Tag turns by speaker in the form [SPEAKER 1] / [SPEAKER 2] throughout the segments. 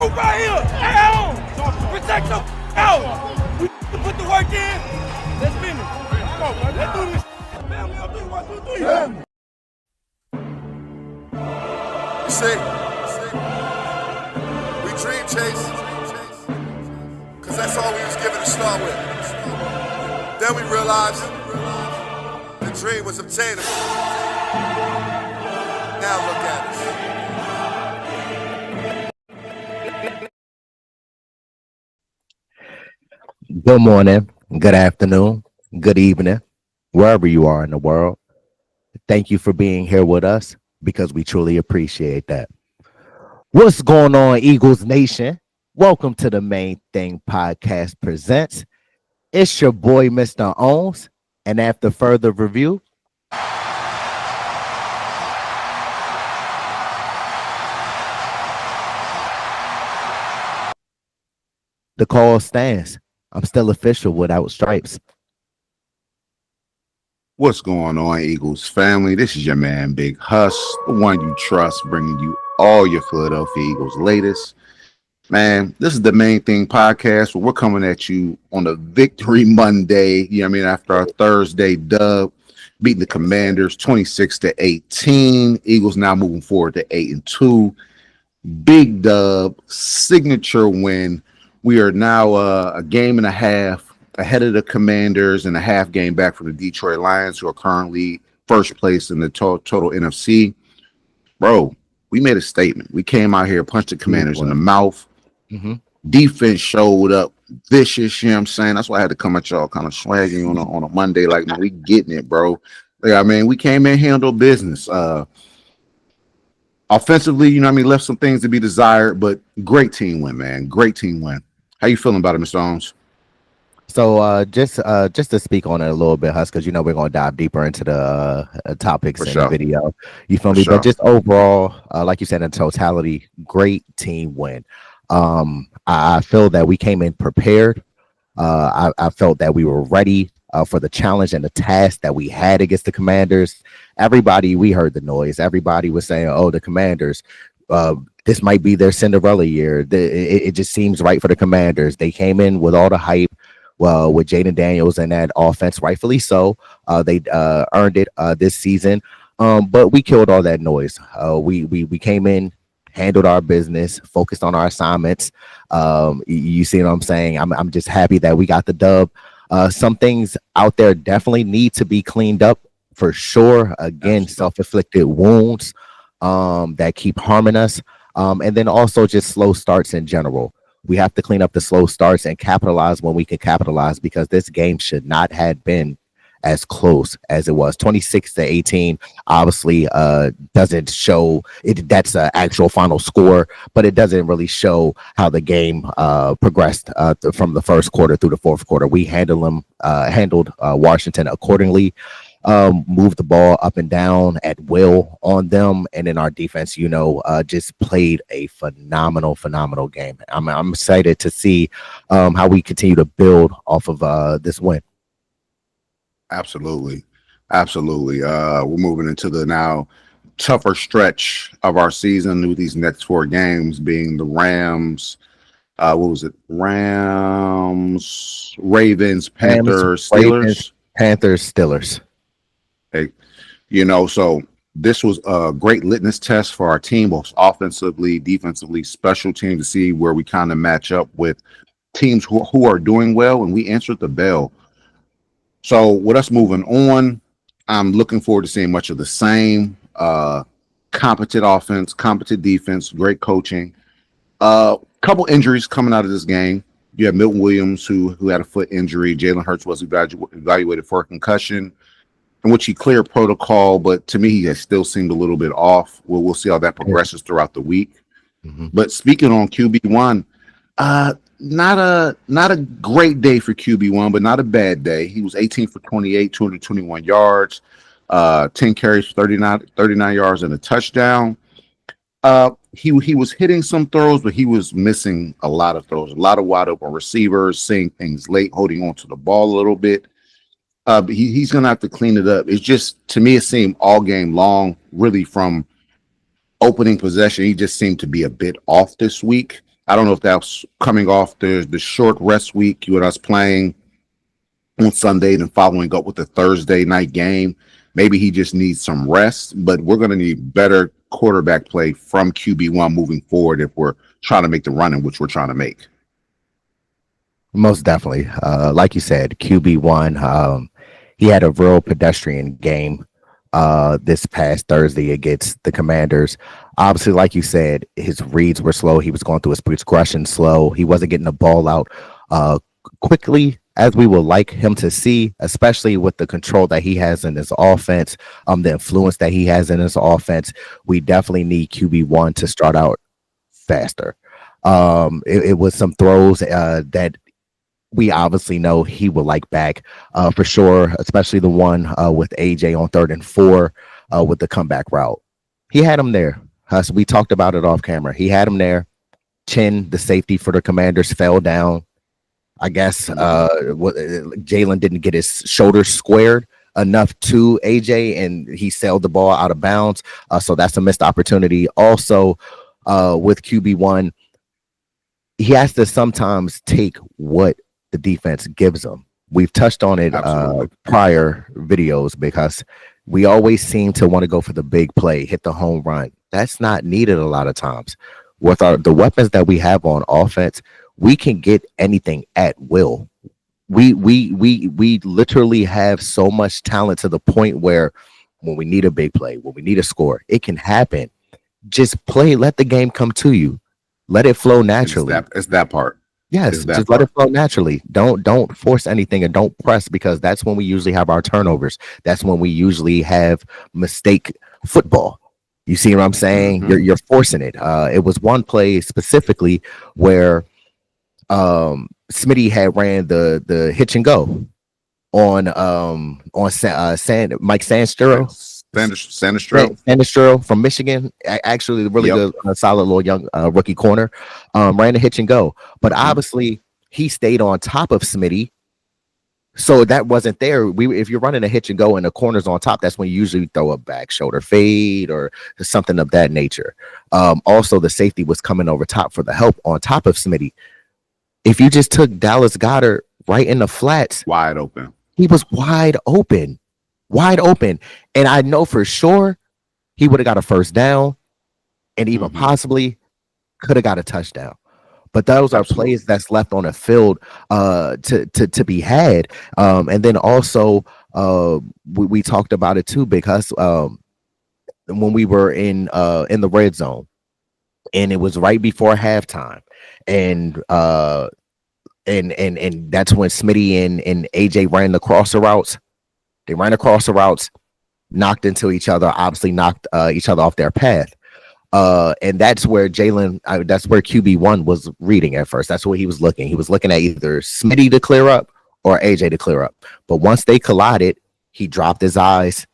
[SPEAKER 1] Right here, at home. Protect your out. We put the work in. Let's finish. Come on, let's do this. Family, I'm doing 1, 2, 3.
[SPEAKER 2] See, we dream chase, cause that's all we was given to start with. Then we realized the dream was obtainable. Now look at us.
[SPEAKER 3] Good morning, good afternoon, good evening, wherever you are in the world. Thank you for being here with us because we truly appreciate that. What's going on, Eagles Nation? Welcome to the Main Thing Podcast Presents. It's your boy, Mr. Owens, and after further review, the call stands. I'm still official without stripes.
[SPEAKER 4] What's going on, Eagles family? This is your man, Big Huss, the one you trust, bringing you all your Philadelphia Eagles latest. Man, this is the Main Thing Podcast, where we're coming at you on a Victory Monday, after our Thursday dub, beating the Commanders 26-18. Eagles now moving forward to 8-2. Big dub, signature win. We are now a game and a half ahead of the Commanders and a half game back from the Detroit Lions, who are currently first place in the total NFC. Bro, we made a statement. We came out here, punched the Commanders in the mouth.
[SPEAKER 3] Mm-hmm.
[SPEAKER 4] Defense showed up vicious, you know what I'm saying? That's why I had to come at y'all kind of swagging on a Monday. Like, man, we getting it, bro. We came in, handled business. Offensively, left some things to be desired, but great team win, man. Great team win. How you feeling about it, Mr. Owens?
[SPEAKER 3] So just to speak on it a little bit, Huss, because we're gonna dive deeper into the topics in the video. You feel me? But just overall, like you said, in totality, great team win. I feel that we came in prepared. I felt that we were ready for the challenge and the task that we had against the Commanders. Everybody, we heard the noise. Everybody was saying, "Oh, the Commanders." This might be their Cinderella year. It just seems right for the Commanders. They came in with all the hype, well, with Jaden Daniels and that offense, rightfully so. They earned it this season, but we killed all that noise. We came in, handled our business, focused on our assignments. You see what I'm saying? I'm just happy that we got the dub. Some things out there definitely need to be cleaned up for sure. Again, self-inflicted wounds that keep harming us. And then also just slow starts in general. We have to clean up the slow starts and capitalize when we can capitalize, because this game should not have been as close as it was. 26-18 obviously doesn't show it. That's an actual final score, but it doesn't really show how the game progressed from the first quarter through the fourth quarter. We handled Washington accordingly. Moved the ball up and down at will on them, and then our defense, just played a phenomenal game. I'm excited to see how we continue to build off of this win.
[SPEAKER 4] Absolutely. We're moving into the now tougher stretch of our season with these next 4 games being the Rams. Rams, Ravens, Panthers, Steelers.
[SPEAKER 3] Panthers, Steelers.
[SPEAKER 4] Hey, so this was a great litmus test for our team, both offensively, defensively, special team, to see where we kind of match up with teams who are doing well, and we answered the bell. So with us moving on, I'm looking forward to seeing much of the same. Competent offense, competent defense, great coaching. Couple injuries coming out of this game. You have Milton Williams, who had a foot injury. Jalen Hurts was evaluated for a concussion, in which he cleared protocol, but to me, he has still seemed a little bit off. We'll see how that progresses throughout the week. Mm-hmm. But speaking on QB1, not a great day for QB1, but not a bad day. He was 18 for 28, 221 yards, 10 carries, 39 yards, and a touchdown. He was hitting some throws, but he was missing a lot of throws, a lot of wide open receivers, seeing things late, holding on to the ball a little bit. But he's going to have to clean it up. It's just, to me, it seemed all game long, really from opening possession, he just seemed to be a bit off this week. I don't know if that's coming off the short rest week with us playing on Sunday and following up with the Thursday night game. Maybe he just needs some rest, but we're going to need better quarterback play from QB1 moving forward if we're trying to make the run in which we're trying to make.
[SPEAKER 3] Most definitely. Like you said, QB1, he had a real pedestrian game this past Thursday against the Commanders. Obviously, like you said, his reads were slow. He was going through his progression slow. He wasn't getting the ball out quickly as we would like him to see, especially with the control that he has in his offense, the influence that he has in his offense. We definitely need QB1 to start out faster. It was some throws that we obviously know he would like back for sure, especially the one with AJ on 3rd and 4 with the comeback route. He had him there. So we talked about it off camera. He had him there. Chin, the safety for the Commanders, fell down. I guess Jalen didn't get his shoulders squared enough to AJ, and he sailed the ball out of bounds. So that's a missed opportunity. Also, with QB1, he has to sometimes take what the defense gives him. We've touched on it prior videos because we always seem to want to go for the big play, hit the home run. That's not needed a lot of times. With the weapons that we have on offense, we can get anything at will. We literally have so much talent to the point where when we need a big play, when we need a score, it can happen. Just play, let the game come to you. Let it flow naturally.
[SPEAKER 4] It's that part.
[SPEAKER 3] Yes, just let it flow naturally. Don't force anything and don't press, because that's when we usually have our turnovers. That's when we usually have mistake football. You see what I'm saying? Mm-hmm. You're forcing it. It was one play specifically where Smitty had ran the hitch and go on Mike Sandestro from Michigan, actually really good, solid little young rookie corner, ran the hitch and go. But obviously he stayed on top of Smitty, so that wasn't there. If you're running a hitch and go and the corner's on top, that's when you usually throw a back shoulder fade or something of that nature. Also, the safety was coming over top for the help on top of Smitty. If you just took Dallas Goedert right in the flats,
[SPEAKER 4] wide open,
[SPEAKER 3] he was wide open. And I know for sure he would have got a first down and even possibly could have got a touchdown. But those are plays that's left on the field to be had. And then also we talked about it too, because when we were in the red zone and it was right before halftime, and that's when Smitty and AJ ran the crosser routes. They ran across the routes, knocked into each other, obviously knocked each other off their path. And that's where that's where QB1 was reading at first. That's where he was looking. He was looking at either Smitty to clear up or AJ to clear up. But once they collided, he dropped his eyes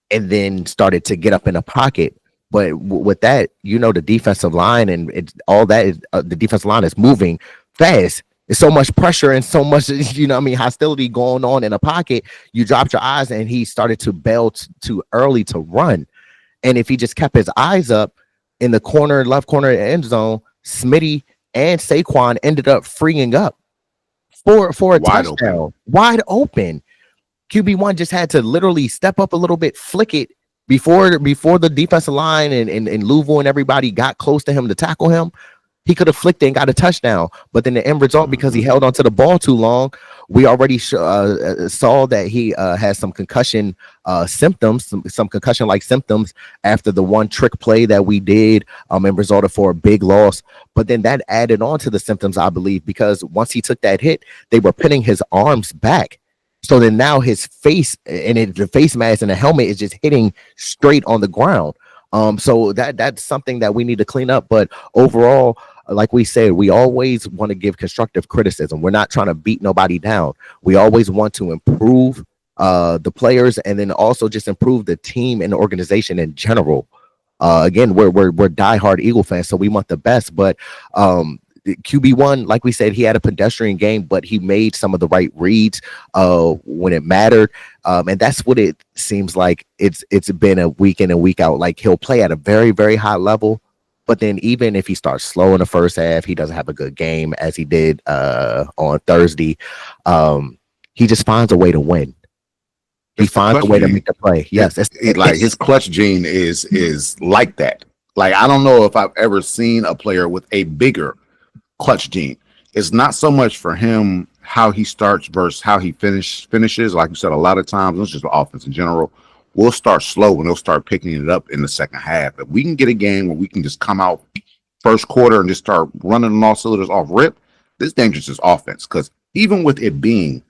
[SPEAKER 3] and then started to get up in a pocket. But with that, the defensive line and the defensive line is moving fast. It's so much pressure and so much, hostility going on in a pocket. You dropped your eyes, and he started to bail too early to run. And if he just kept his eyes up in the left corner of the end zone, Smitty and Saquon ended up freeing up for a touchdown. Wide open. QB1 just had to literally step up a little bit, flick it before the defensive line and Louisville and everybody got close to him to tackle him. He could have flicked it and got a touchdown, but then the end result, because he held onto the ball too long, we already saw that he has some concussion symptoms, some concussion-like symptoms after the one trick play that we did, and resulted for a big loss. But then that added on to the symptoms, I believe, because once he took that hit, they were pinning his arms back. So then now his face and the face mask and the helmet is just hitting straight on the ground. So that's something that we need to clean up. But overall, like we said, we always want to give constructive criticism. We're not trying to beat nobody down. We always want to improve the players, and then also just improve the team and the organization in general. Again, we're diehard Eagle fans, so we want the best. But QB1, like we said, he had a pedestrian game, but he made some of the right reads when it mattered. And that's what it seems like it's been a week in and week out. Like, he'll play at a very, very high level, But then even if he starts slow in the first half, he doesn't have a good game as he did on Thursday. He just finds a way to win. He finds a way to make the play. Yes,
[SPEAKER 4] it's like his clutch gene is like that. Like, I don't know if I've ever seen a player with a bigger clutch gene. It's not so much for him how he starts versus how he finishes. Like you said, a lot of times, it's just offense in general. We'll start slow and they'll start picking it up in the second half. If we can get a game where we can just come out first quarter and just start running on all cylinders off rip, this dangerous is offense. Because even with it being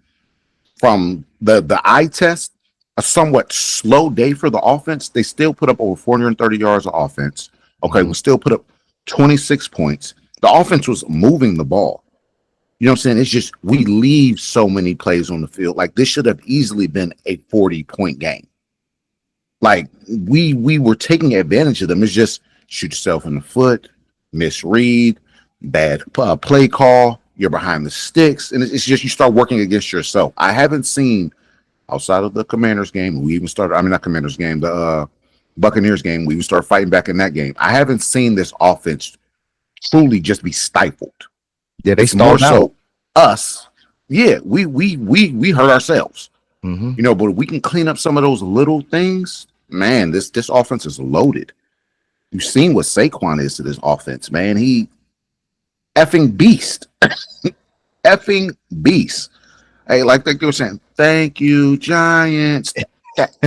[SPEAKER 4] from the eye test, a somewhat slow day for the offense, they still put up over 430 yards of offense. Okay, we still put up 26 points. The offense was moving the ball. You know what I'm saying? It's just we leave so many plays on the field. Like, this should have easily been a 40-point game. Like, we were taking advantage of them. It's just shoot yourself in the foot, misread, bad play call, you're behind the sticks, and it's just you start working against yourself. I haven't seen, outside of the Commanders game, we even started, I mean, not Commanders game, the Buccaneers game, we even started fighting back in that game. I haven't seen this offense truly just be stifled.
[SPEAKER 3] Yeah, they stalled out.
[SPEAKER 4] So us, yeah, we hurt ourselves. You know, but if we can clean up some of those little things, man, this offense is loaded. You've seen what Saquon is to this offense, man. He effing beast. Effing beast. Hey, like they were saying, thank you, Giants.
[SPEAKER 5] Did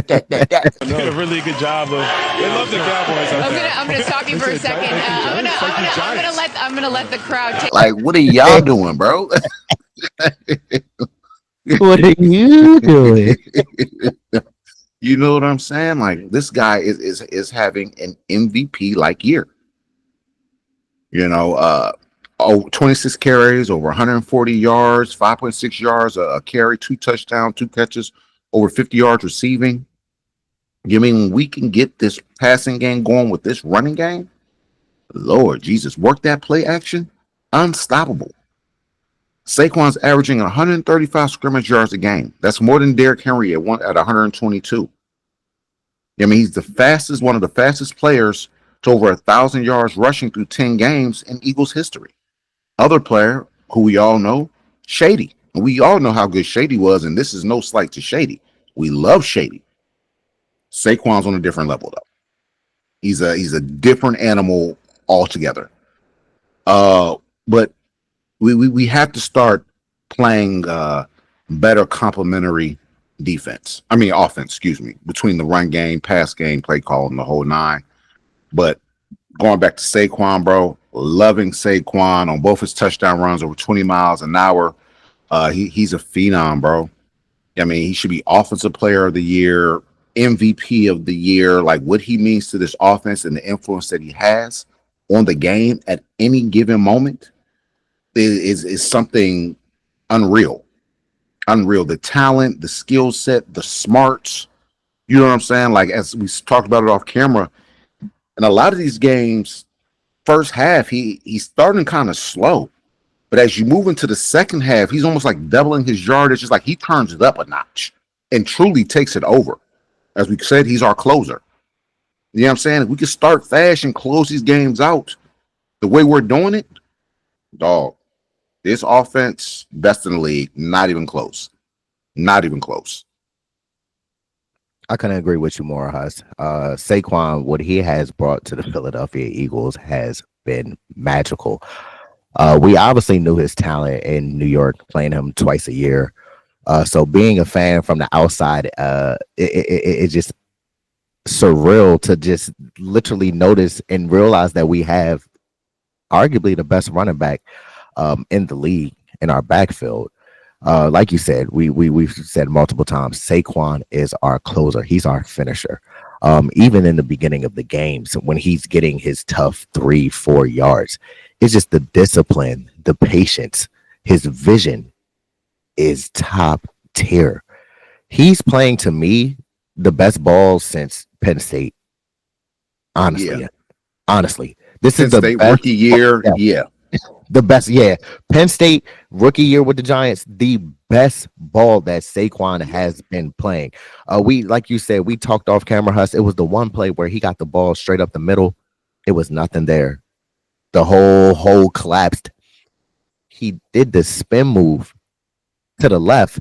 [SPEAKER 5] a really good job of. They love the Cowboys.
[SPEAKER 6] I'm gonna stop you for a second. I'm gonna let the crowd take.
[SPEAKER 4] Like, what are y'all doing, bro?
[SPEAKER 3] What are you doing?
[SPEAKER 4] You know what I'm saying? Like, this guy is having an MVP like year. You know, 26 carries, over 140 yards, 5.6 yards a carry, 2 touchdowns, 2 catches, over 50 yards receiving. You mean when we can get this passing game going with this running game? Lord Jesus, work that play action, unstoppable. Saquon's averaging 135 scrimmage yards a game. That's more than Derrick Henry at 122. I mean, he's one of the fastest players to over 1,000 yards rushing through 10 games in Eagles history. Other player who we all know, Shady. And we all know how good Shady was, and this is no slight to Shady. We love Shady. Saquon's on a different level, though. He's a different animal altogether. But we have to start playing better complementary offense, between the run game, pass game, play call, and the whole nine. But going back to Saquon, bro, loving Saquon on both his touchdown runs over 20 miles an hour. He's a phenom, bro. I mean, he should be Offensive Player of the Year, MVP of the year. Like, what he means to this offense and the influence that he has on the game at any given moment is something unreal. The talent, the skill set, the smarts. You know what I'm saying? Like, as we talked about it off camera, in a lot of these games, first half, he's starting kind of slow. But as you move into the second half, he's almost like doubling his yardage. It's like he turns it up a notch and truly takes it over. As we said, he's our closer. You know what I'm saying? If we can start fast and close these games out the way we're doing it, dog, this offense, best in the league, not even close. Not even close.
[SPEAKER 3] I couldn't agree with you more, Huss. Saquon, what he has brought to the Philadelphia Eagles has been magical. We obviously knew his talent in New York, playing him twice a year. So being a fan from the outside, it's just surreal to just literally notice and realize that we have arguably the best running back in the league in our backfield. Like you said, we've said multiple times, Saquon is our closer. He's our finisher. Even in the beginning of the games, when he's getting his tough 3-4 yards, it's just the discipline, the patience, his vision is top tier. He's playing, to me, the best ball since Penn State. Honestly, this
[SPEAKER 4] Penn
[SPEAKER 3] is the
[SPEAKER 4] State
[SPEAKER 3] best
[SPEAKER 4] rookie year. Yeah.
[SPEAKER 3] The best, Penn State rookie year with the Giants, the best ball that Saquon has been playing. We, like you said, we talked off camera, Huss. It was the one play where he got the ball straight up the middle, It was nothing there. The whole hole collapsed. He did the spin move to the left.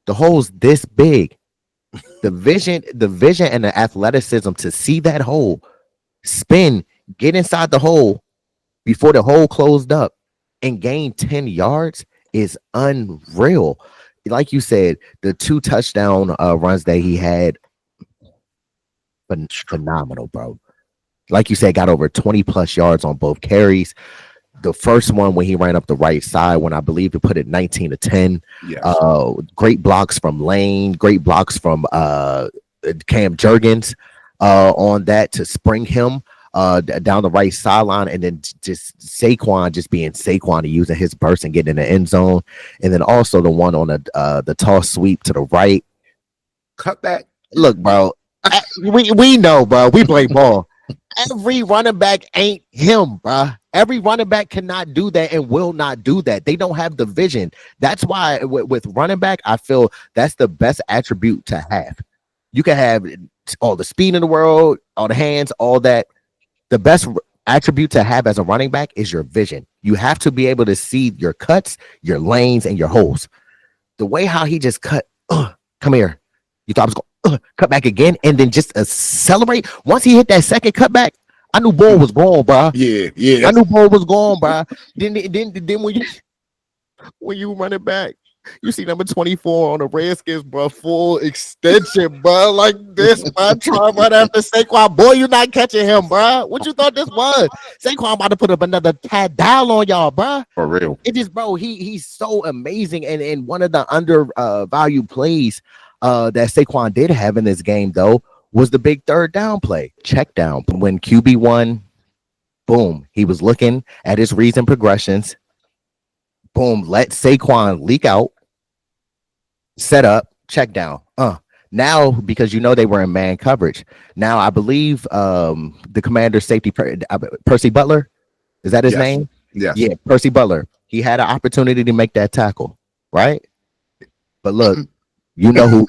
[SPEAKER 3] The hole's this big. The vision and the athleticism to see that hole, spin, get inside the hole before the hole closed up and gain 10 yards is unreal. Like you said, the 2 touchdown runs that he had, phenomenal, bro. Like you said, got over 20 plus yards on both carries. The first one when he ran up the right side, when I believe he put it 19-10.
[SPEAKER 4] Yes.
[SPEAKER 3] Great blocks from Lane, great blocks from Cam Jurgens on that to spring him down the right sideline, and then just Saquon just being Saquon and using his burst and getting in the end zone, and then also the one on the toss sweep to the right.
[SPEAKER 4] Cut back.
[SPEAKER 3] Look, bro, we know, bro. We play ball. Every running back ain't him, bro. Every running back cannot do that and will not do that. They don't have the vision. That's why with running back, I feel that's the best attribute to have. You can have all the speed in the world, all the hands, all that. The best attribute to have as a running back is your vision. You have to be able to see your cuts, your lanes, and your holes. The way how he just cut, come here. You thought I was going to cut back again and then just accelerate. Once he hit that second cutback, I knew ball was gone, bro.
[SPEAKER 4] Yeah.
[SPEAKER 3] I knew ball was gone, bro. Then when you run it back, you see number 24 on the Redskins, bro, full extension, bro, like this, bro. Try right after Saquon. Boy, you not catching him, bro. What you thought this was? Saquon about to put up another pad down on y'all, bro.
[SPEAKER 4] For real.
[SPEAKER 3] It just, bro, he's so amazing. And one of the undervalued plays that Saquon did have in this game, though, was the big third down play. Check down. When QB1, boom, he was looking at his reads and progressions. Boom, let Saquon leak out, set up, check down. Now, because you know they were in man coverage. Now, I believe the commander safety, Percy Butler, is that his name?
[SPEAKER 4] Yes.
[SPEAKER 3] Yeah, Percy Butler. He had an opportunity to make that tackle, right? But look, you know who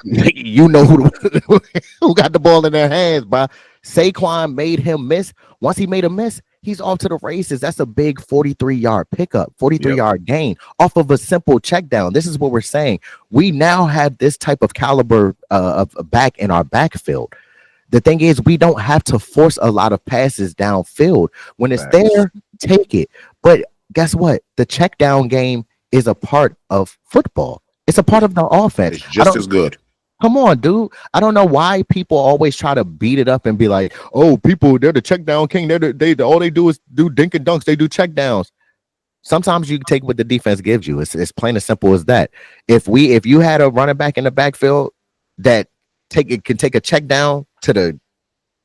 [SPEAKER 3] who got the ball in their hands, bro. Saquon made him miss. Once he made a miss, he's off to the races. That's a big 43-yard pickup, 43-yard gain off of a simple check down. This is what we're saying. We now have this type of caliber of back in our backfield. The thing is, we don't have to force a lot of passes downfield. When it's there, take it. But guess what? The check down game is a part of football. It's a part of the offense.
[SPEAKER 4] It's just as good.
[SPEAKER 3] Come on, dude. I don't know why people always try to beat it up and be like, oh, people, they're the check down king. They all they do is do dink and dunks. They do check downs. Sometimes you take what the defense gives you. It's plain as simple as that. If you had a running back in the backfield that can take a check down to the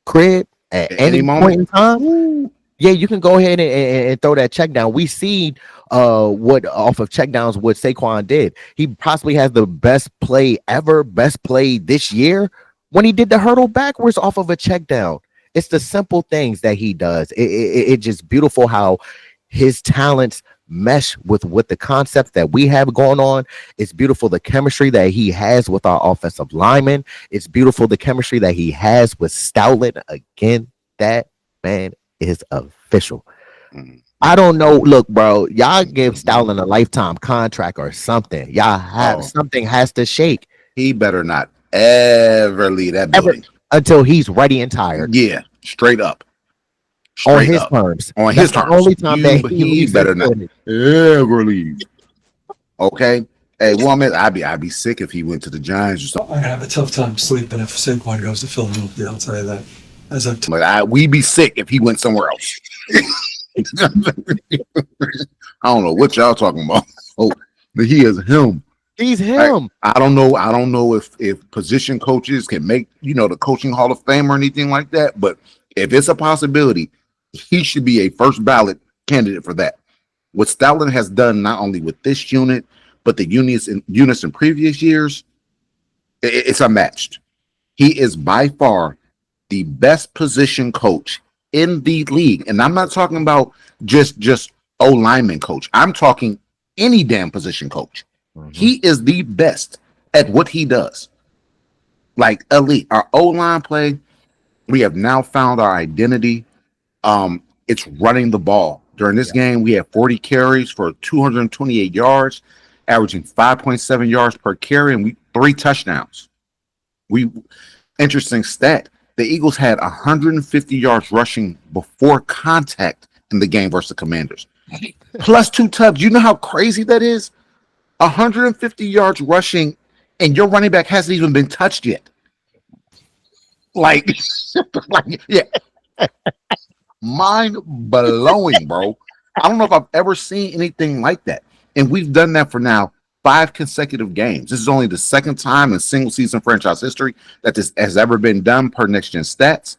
[SPEAKER 3] crib at any point in time, yeah, you can go ahead and throw that check down. We see what off of check downs what Saquon did. He possibly has the best play ever, best play this year when he did the hurdle backwards off of a check down. It's the simple things that he does. It's just beautiful how his talents mesh with the concepts that we have going on. It's beautiful the chemistry that he has with our offensive linemen. It's beautiful the chemistry that he has with Stoutland. Again, that man is official. I don't know. Look, bro, y'all give Stoutland a lifetime contract or something. Y'all have something has to shake.
[SPEAKER 4] He better not ever leave that building
[SPEAKER 3] until he's ready and tired.
[SPEAKER 4] Yeah, straight up.
[SPEAKER 3] On his terms.
[SPEAKER 4] On his terms.
[SPEAKER 3] The only time that
[SPEAKER 4] he better not ever leave. Okay. Hey, woman, I'd be sick if he went to the Giants or something.
[SPEAKER 7] I have a tough time sleeping if Saquon goes to Philadelphia. I'll tell you that.
[SPEAKER 4] We'd be sick if he went somewhere else. I don't know what y'all talking about. Oh, he is him.
[SPEAKER 3] He's him.
[SPEAKER 4] I don't know if position coaches can make the coaching Hall of Fame or anything like that. But if it's a possibility, he should be a first ballot candidate for that. What Stoutland has done not only with this unit, but the units in previous years, it's unmatched. He is by far the best position coach in the league. And I'm not talking about just O-lineman coach. I'm talking any damn position coach. Mm-hmm. He is the best at what he does. Like elite. Our O-line play, we have now found our identity. It's running the ball. During this game, we had 40 carries for 228 yards, averaging 5.7 yards per carry, and 3 touchdowns. Interesting stat. The Eagles had 150 yards rushing before contact in the game versus the Commanders. Plus 2 touchdowns. You know how crazy that is? 150 yards rushing, and your running back hasn't even been touched yet. Like yeah. Mind blowing, bro. I don't know if I've ever seen anything like that. And we've done that for now 5 consecutive games. This is only the second time in single season franchise history that this has ever been done per Next Gen Stats.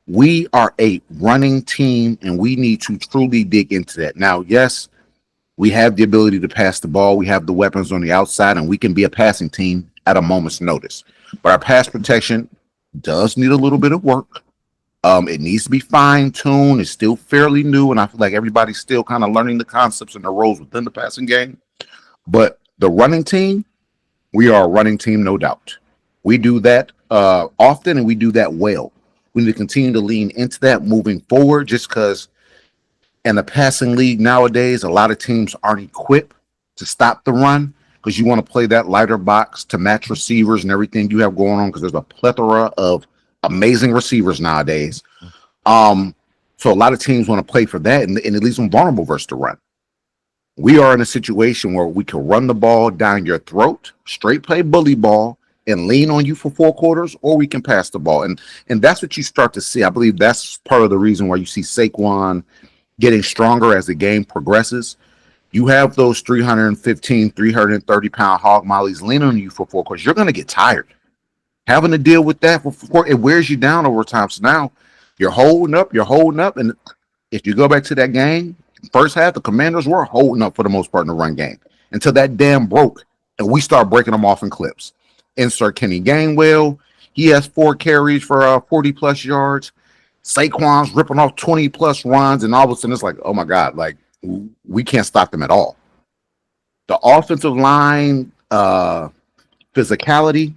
[SPEAKER 4] We are a running team, and we need to truly dig into that. Now, yes, we have the ability to pass the ball. We have the weapons on the outside, and we can be a passing team at a moment's notice. But our pass protection does need a little bit of work. It needs to be fine-tuned. It's still fairly new, and I feel like everybody's still kind of learning the concepts and the roles within the passing game. But the running team, we are a running team, no doubt. We do that often, and we do that well. We need to continue to lean into that moving forward, just because in the passing league nowadays, a lot of teams aren't equipped to stop the run, because you want to play that lighter box to match receivers and everything you have going on, because there's a plethora of amazing receivers nowadays. So a lot of teams want to play for that, and it leaves them vulnerable versus the run. We are in a situation where we can run the ball down your throat, straight play bully ball, and lean on you for 4 quarters, or we can pass the ball. And that's what you start to see. I believe that's part of the reason why you see Saquon getting stronger as the game progresses. You have those 315, 330-pound hog mollies leaning on you for 4 quarters. You're going to get tired. Having to deal with that for it wears you down over time. So now you're holding up. And if you go back to that game, first half, the Commanders were holding up for the most part in the run game until that damn broke, and we start breaking them off in clips. Insert Kenny Gainwell. He has 4 carries for 40-plus yards. Saquon's ripping off 20-plus runs, and all of a sudden it's like, oh, my God, like we can't stop them at all. The offensive line, physicality,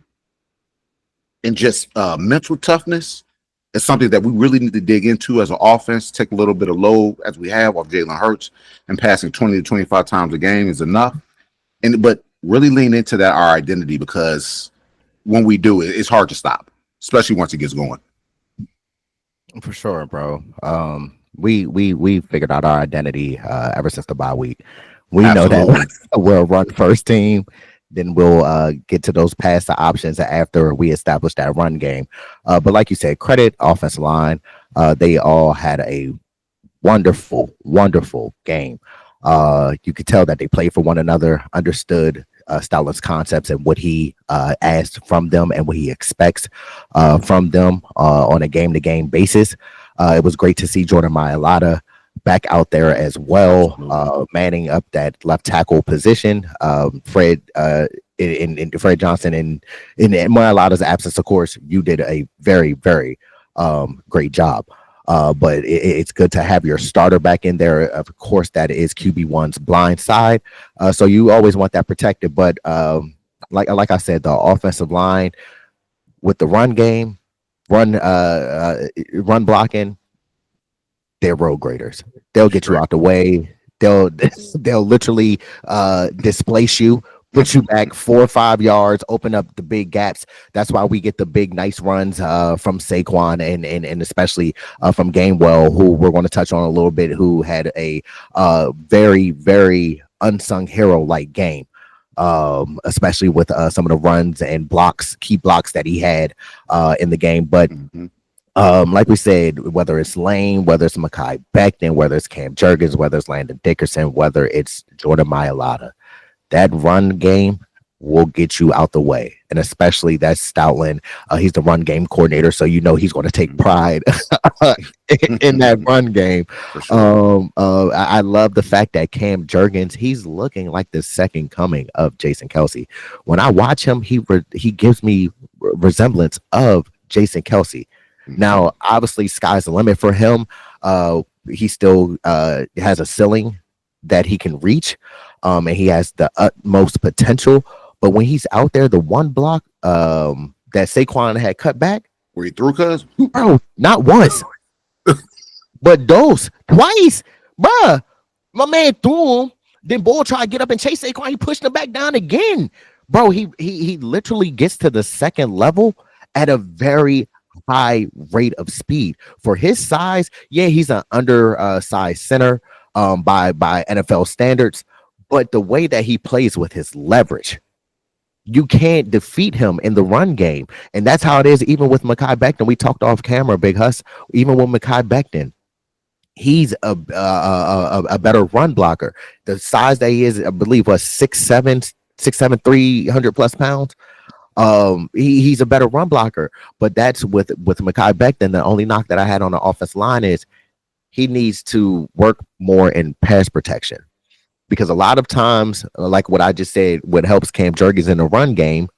[SPEAKER 4] and just mental toughness is something that we really need to dig into as an offense. Take a little bit of load as we have off Jalen Hurts, and passing 20 to 25 times a game is enough. But really lean into that, our identity, because when we do it, it's hard to stop, especially once it gets going.
[SPEAKER 3] For sure, bro. We figured out our identity ever since the bye week. We Absolutely. Know that we're a run first team. Then we'll get to those pass options after we establish that run game. But like you said, credit offensive line. They all had a wonderful, wonderful game. You could tell that they played for one another, understood Stoughlin's concepts and what he asked from them and what he expects from them on a game-to-game basis. It was great to see Jordan Mailata back out there as well, manning up that left tackle position. Fred Johnson in Mailata's absence, of course, you did a very, very great job. But it's good to have your starter back in there. Of course, that is QB1's blind side. So you always want that protected. But like I said, the offensive line with the run game, run blocking, they're road graders. They'll get you out the way. They'll literally displace you, put you back 4 or 5 yards, open up the big gaps. That's why we get the big, nice runs from Saquon and especially from Gainwell, who we're going to touch on a little bit, who had a very, very unsung hero-like game, especially with some of the runs and key blocks that he had in the game. But like we said, whether it's Lane, whether it's Mekhi Becton, whether it's Cam Jurgens, whether it's Landon Dickerson, whether it's Jordan Mailata, that run game will get you out the way. And especially that Stoutland, he's the run game coordinator, so you know he's going to take pride in that run game. Sure. I love the fact that Cam Jurgens, he's looking like the second coming of Jason Kelce. When I watch him, he gives me resemblance of Jason Kelce. Now, obviously, sky's the limit for him. He still has a ceiling that he can reach, and he has the utmost potential. But when he's out there, the one block that Saquon had cut back,
[SPEAKER 4] where he threw, bro,
[SPEAKER 3] not once, But those twice, bruh, my man threw him. Then Bull tried to get up and chase Saquon. He pushed him back down again. Bro, he literally gets to the second level at a very high rate of speed. For his size, yeah, he's an undersized center by NFL standards. But the way that he plays with his leverage, you can't defeat him in the run game. And that's how it is even with Mekhi Becton. We talked off camera, Big Huss. Even with Mekhi Becton, he's a better run blocker. The size that he is, I believe, was 6'7", 300 plus pounds. He's a better run blocker. But that's with Mekhi Becton. The only knock that I had on the offensive line is he needs to work more in pass protection. Because a lot of times, like what I just said, what helps Cam Jurgens in the run game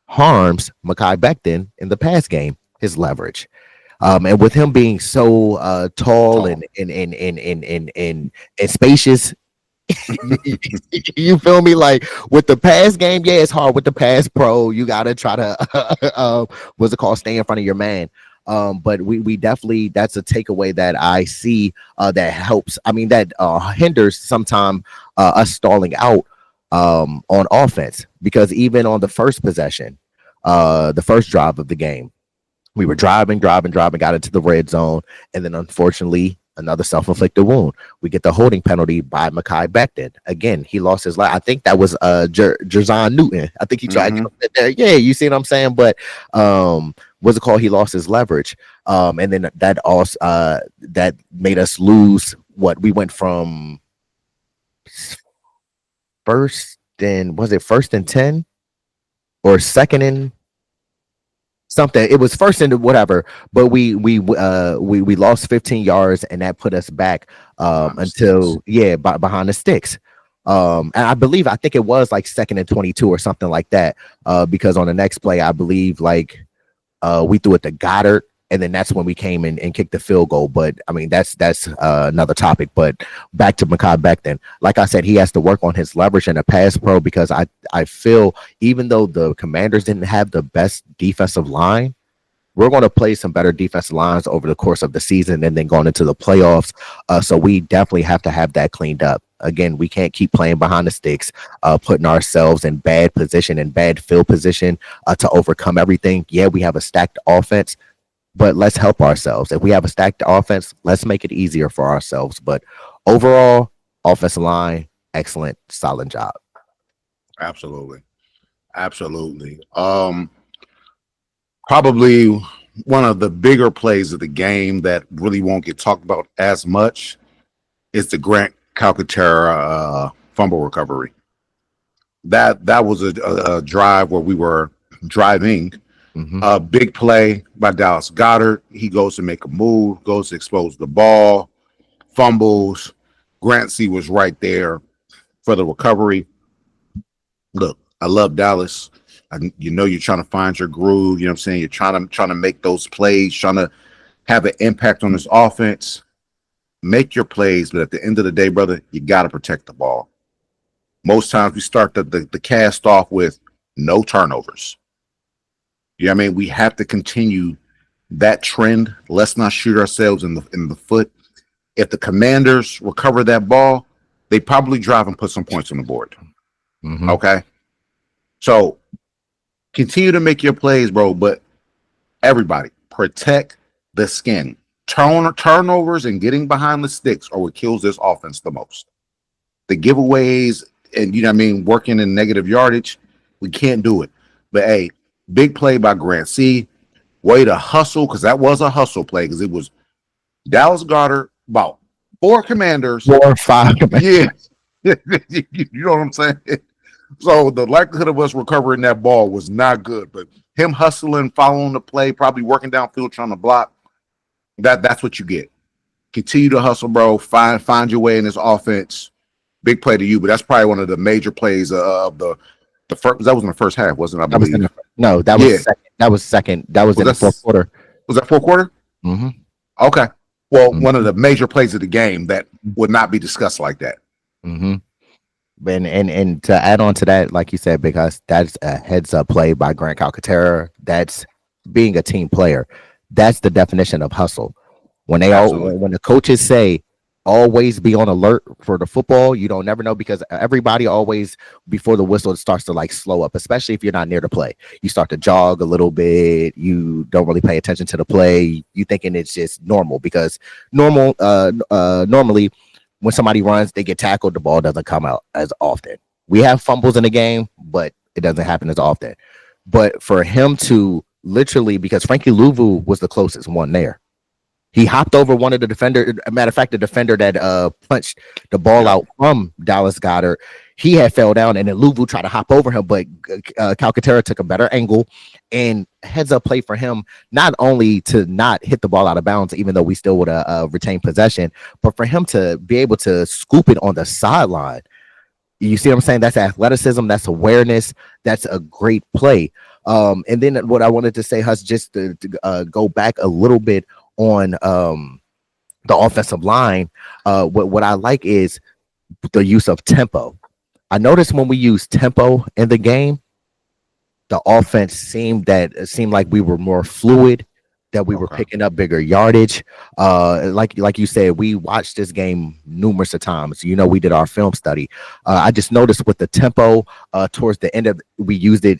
[SPEAKER 3] harms Mekhi Becton in the pass game, his leverage. And with him being so tall and spacious, you feel me? Like with the pass game, yeah, it's hard. With the pass pro, you gotta try to what's it called? Stay in front of your man. But we definitely, that's a takeaway that I see that helps. I mean, that hinders sometimes us stalling out on offense, because even on the first possession, the first drive of the game, we were driving, got into the red zone, and then unfortunately another self-inflicted wound. We get the holding penalty by Mekhi Becton. Again, he lost his life. I think that was Jerzon Newton. I think he tried to jump in there. Yeah, you see what I'm saying? But what's it called? He lost his leverage. And then that also that made us lose what we went from first and 10 or second and something. It was first and whatever, but we lost 15 yards, and that put us back until behind the sticks. And I think it was like second and 22 or something like that. Because on the next play, I believe we threw it to Goddard, and then that's when we came in and kicked the field goal. But I mean, that's another topic. But back to Mekhi Becton, like I said, he has to work on his leverage in a pass pro, because I feel even though the Commanders didn't have the best defensive line, we're going to play some better defensive lines over the course of the season and then going into the playoffs. So we definitely have to have that cleaned up. Again, we can't keep playing behind the sticks, putting ourselves in bad position and bad field position to overcome everything. Yeah, we have a stacked offense, but let's help ourselves. If we have a stacked offense, let's make it easier for ourselves. But overall, offensive line, excellent, solid job.
[SPEAKER 4] Absolutely. Probably one of the bigger plays of the game that really won't get talked about as much is the Grant Calcaterra fumble recovery. That was a drive where we were driving. A big play by Dallas Goedert. He goes to make a move, goes to expose the ball, fumbles. Grant C was right there for the recovery. Look, I love Dallas. You're trying to find your groove. You know what I'm saying? You're trying to make those plays, trying to have an impact on this offense. Make your plays, but at the end of the day, brother, you got to protect the ball. Most times we start the cast off with no turnovers. You know what I mean? We have to continue that trend. Let's not shoot ourselves in the foot. If the Commanders recover that ball, they probably drive and put some points on the board. Okay? So continue to make your plays, bro, but everybody protect the skin. Turnovers and getting behind the sticks are what kills this offense the most. The giveaways and, working in negative yardage, we can't do it. But, hey, big play by Grant C. Way to hustle, because that was a hustle play, because it was Dallas Goedert, about 4 Commanders.
[SPEAKER 3] 4 or 5 Commanders.
[SPEAKER 4] Yeah. You know what I'm saying? So the likelihood of us recovering that ball was not good. But him hustling, following the play, probably working downfield, trying to block, that's what you get. Continue to hustle, bro. Find your way in this offense. Big play to you, but that's probably one of the major plays of the first. That was in the first half, wasn't it? I believe.
[SPEAKER 3] That was second. That was second. That was in the fourth quarter.
[SPEAKER 4] Was that fourth quarter? Okay. Well, one of the major plays of the game that would not be discussed like that.
[SPEAKER 3] And to add on to that, like you said, because that's a heads up play by Grant Calcaterra. That's being a team player. That's the definition of hustle. When when the coaches say always be on alert for the football, you don't never know, because everybody always before the whistle starts to like slow up, especially if you're not near the play. You start to jog a little bit. You don't really pay attention to the play. You thinking it's just normal, because normally when somebody runs, they get tackled, the ball doesn't come out as often. We have fumbles in the game, but it doesn't happen as often. But for him to literally, because Frankie Louvu was the closest one there. He hopped over one of the defender. Matter of fact, the defender that punched the ball out from Dallas Goedert, he had fell down, and then Louvu tried to hop over him, but Calcaterra took a better angle and heads up play for him, not only to not hit the ball out of bounds, even though we still would have retained possession, but for him to be able to scoop it on the sideline. You see what I'm saying? That's athleticism. That's awareness. That's a great play. And then what I wanted to say, Hus, just to go back a little bit on the offensive line, what I like is the use of tempo. I noticed when we use tempo in the game, the offense seemed like we were more fluid, that we were picking up bigger yardage. Like you said, we watched this game numerous of times. You know, we did our film study. I just noticed with the tempo towards the end of, we used it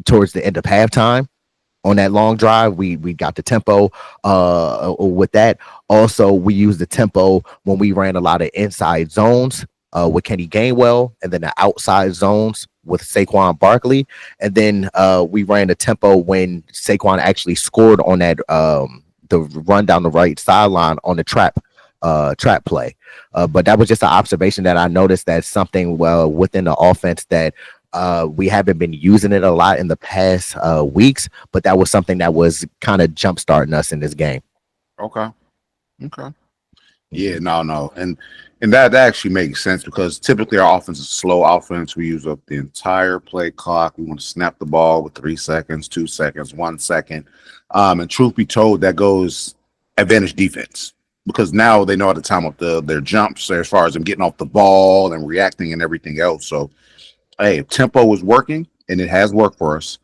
[SPEAKER 3] towards the end of halftime. On that long drive, we got the tempo with that. Also, we used the tempo when we ran a lot of inside zones with Kenny Gainwell, and then the outside zones with Saquon Barkley. And then we ran the tempo when Saquon actually scored on that the run down the right sideline on the trap play. But that was just an observation that I noticed. That's something within the offense that we haven't been using it a lot in the past weeks, but that was something that was kind of jump starting us in this game.
[SPEAKER 4] Okay. Yeah, no. And that actually makes sense, because typically our offense is slow offense. We use up the entire play clock. We want to snap the ball with 3 seconds, 2 seconds, 1 second. And truth be told, that goes advantage defense, because now they know how to time up their jumps as far as them getting off the ball and reacting and everything else. So, hey, tempo is working, and it has worked for us.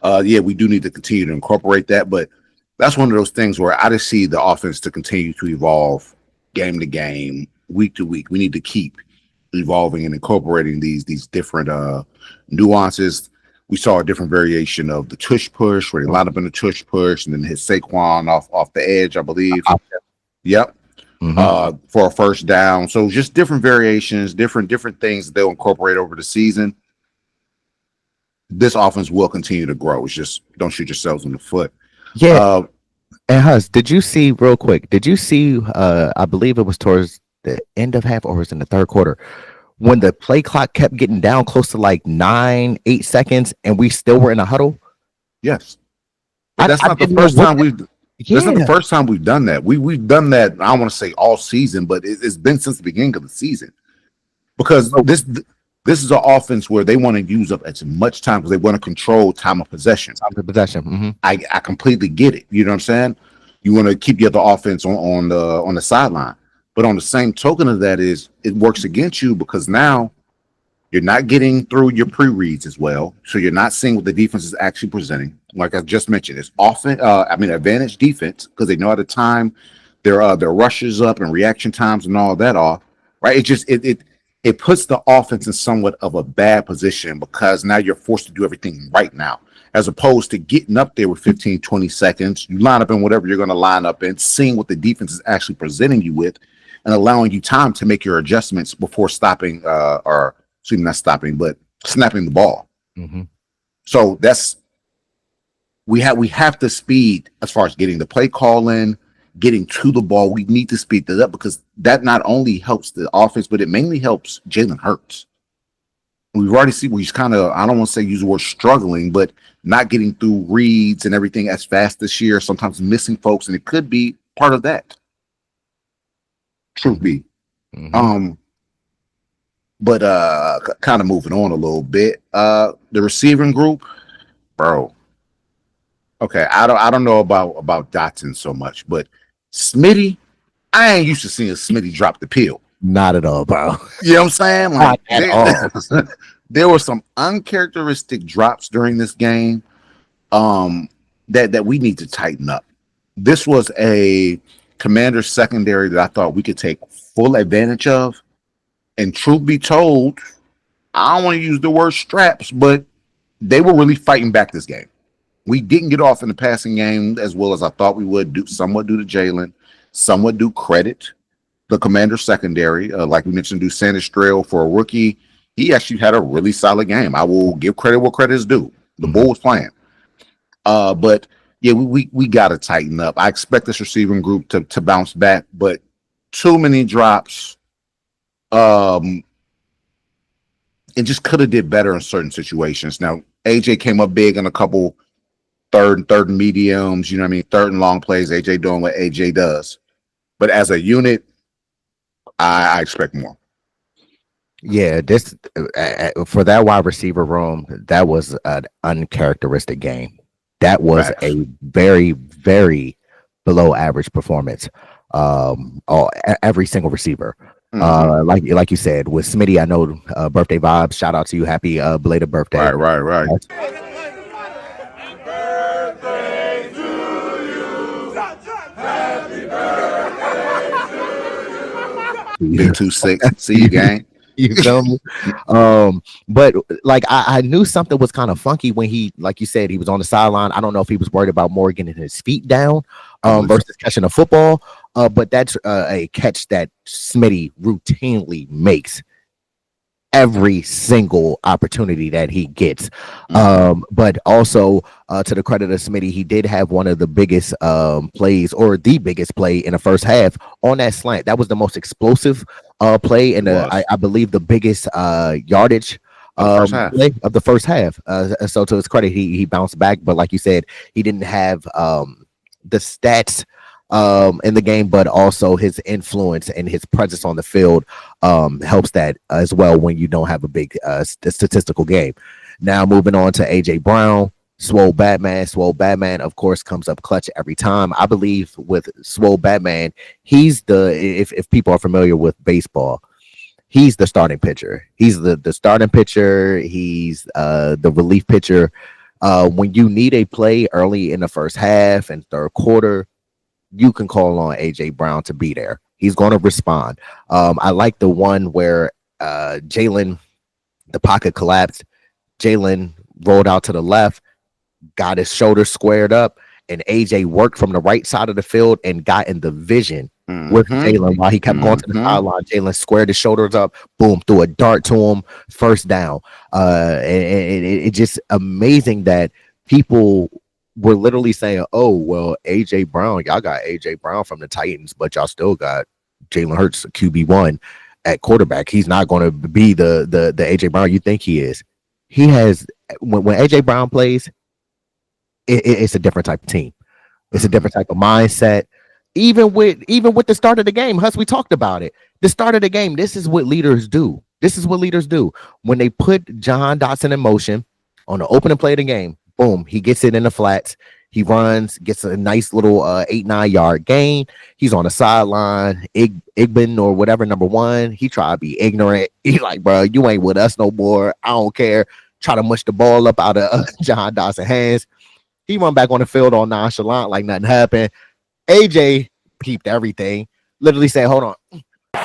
[SPEAKER 4] Yeah, we do need to continue to incorporate that, but that's one of those things where I just see the offense to continue to evolve game to game, week to week. We need to keep evolving and incorporating these different nuances. We saw a different variation of the tush push, where they line up in the tush push and then hit Saquon off the edge, I believe. Yep. For a first down. So just different variations, different things that they'll incorporate over the season. This offense will continue to grow. It's just don't shoot yourselves in the foot.
[SPEAKER 3] Yeah. And Hus, did you see I believe it was towards the end of half, or was in the third quarter, when the play clock kept getting down close to like 9-8 seconds and we still were in a huddle?
[SPEAKER 4] Yes. But that's not the first time that's not the first time we've done that. We've done that, I don't want to say all season, but it's been since the beginning of the season. Because this is an offense where they want to use up as much time, because they want to control time of possession. I completely get it. You know what I'm saying? You want to keep the other offense on the sideline. But on the same token of that is it works against you, because now you're not getting through your pre-reads as well. So you're not seeing what the defense is actually presenting. Like I just mentioned, it's advantage defense, because they know how to time their rushes up and reaction times and all that off. Right? It puts the offense in somewhat of a bad position, because now you're forced to do everything right now, as opposed to getting up there with 15, 20 seconds. You line up in whatever you're going to line up in, seeing what the defense is actually presenting you with, and allowing you time to make your adjustments before snapping the ball. So we have the speed as far as getting the play call in, getting to the ball. We need to speed that up, because that not only helps the offense, but it mainly helps Jalen Hurts. We've already seen where he's kind of, I don't want to say use the word struggling, but not getting through reads and everything as fast this year, sometimes missing folks, and it could be part of that. Truth be. But kind of moving on a little bit. The receiving group, bro. Okay, I don't know about Dotson so much, but Smitty, I ain't used to seeing Smitty drop the pill.
[SPEAKER 3] Not at all, bro.
[SPEAKER 4] You know what I'm saying?
[SPEAKER 3] Not at all.
[SPEAKER 4] There were some uncharacteristic drops during this game that we need to tighten up. This was a Commanders secondary that I thought we could take full advantage of. And truth be told, I don't want to use the word straps, but they were really fighting back this game. We didn't get off in the passing game as well as I thought we would, do somewhat due to Jalen, somewhat due credit the Commander secondary. Like we mentioned, do Sanders for a rookie. He actually had a really solid game. I will give credit where credit is due. The bull was playing. But yeah, we got to tighten up. I expect this receiving group to bounce back, but too many drops. It just could have did better in certain situations. Now, AJ came up big on a couple third and mediums, you know what I mean? Third and long plays, AJ doing what AJ does. But as a unit, I expect more.
[SPEAKER 3] Yeah, this for that wide receiver room, that was an uncharacteristic game. That was a very, very below average performance. Every single receiver. Like you said, with Smitty, I know birthday vibes. Shout out to you. Happy belated birthday.
[SPEAKER 4] Right. Big 2-6. See you, gang.
[SPEAKER 3] You feel me? But like I knew something was kind of funky when he, like you said, he was on the sideline. I don't know if he was worried about more getting his feet down versus catching a football. But that's a catch that Smitty routinely makes every single opportunity that he gets. But also to the credit of Smitty, he did have one of the biggest plays, or the biggest play in the first half on that slant. That was the most explosive play and I believe the biggest yardage play of the first half. So to his credit, he bounced back. But like you said, he didn't have the stats in the game, but also his influence and his presence on the field helps that as well when you don't have a big statistical game. Now moving on to AJ Brown, Swole Batman, of course, comes up clutch every time. I believe with Swole Batman, he's if people are familiar with baseball, he's the starting pitcher. He's the starting pitcher. He's the relief pitcher. When you need a play early in the first half and third quarter, you can call on AJ Brown to be there. He's going to respond. I like the one where Jalen, the pocket collapsed. Jalen rolled out to the left, got his shoulders squared up, and AJ worked from the right side of the field and got in the vision with Jalen while he kept going to the sideline. Jalen squared his shoulders up, boom, threw a dart to him, first down. It's just amazing that people were literally saying, oh, well, AJ Brown, y'all got AJ Brown from the Titans, but y'all still got Jalen Hurts, QB1 at quarterback. He's not going to be the AJ Brown you think he is. He has, when AJ Brown plays, it's a different type of team. It's a different type of mindset. Even with the start of the game, Hus, we talked about it. The start of the game, this is what leaders do. When they put Jahan Dotson in motion on the opening play of the game, boom, he gets it in the flats. He runs, gets a nice little 8-9 yard gain. He's on the sideline. Igben or whatever, number one, he try to be ignorant. He like, bro, you ain't with us no more. I don't care. Try to mush the ball up out of Jahan Dotson's hands. He run back on the field all nonchalant like nothing happened. AJ peeped everything. Literally said, hold on.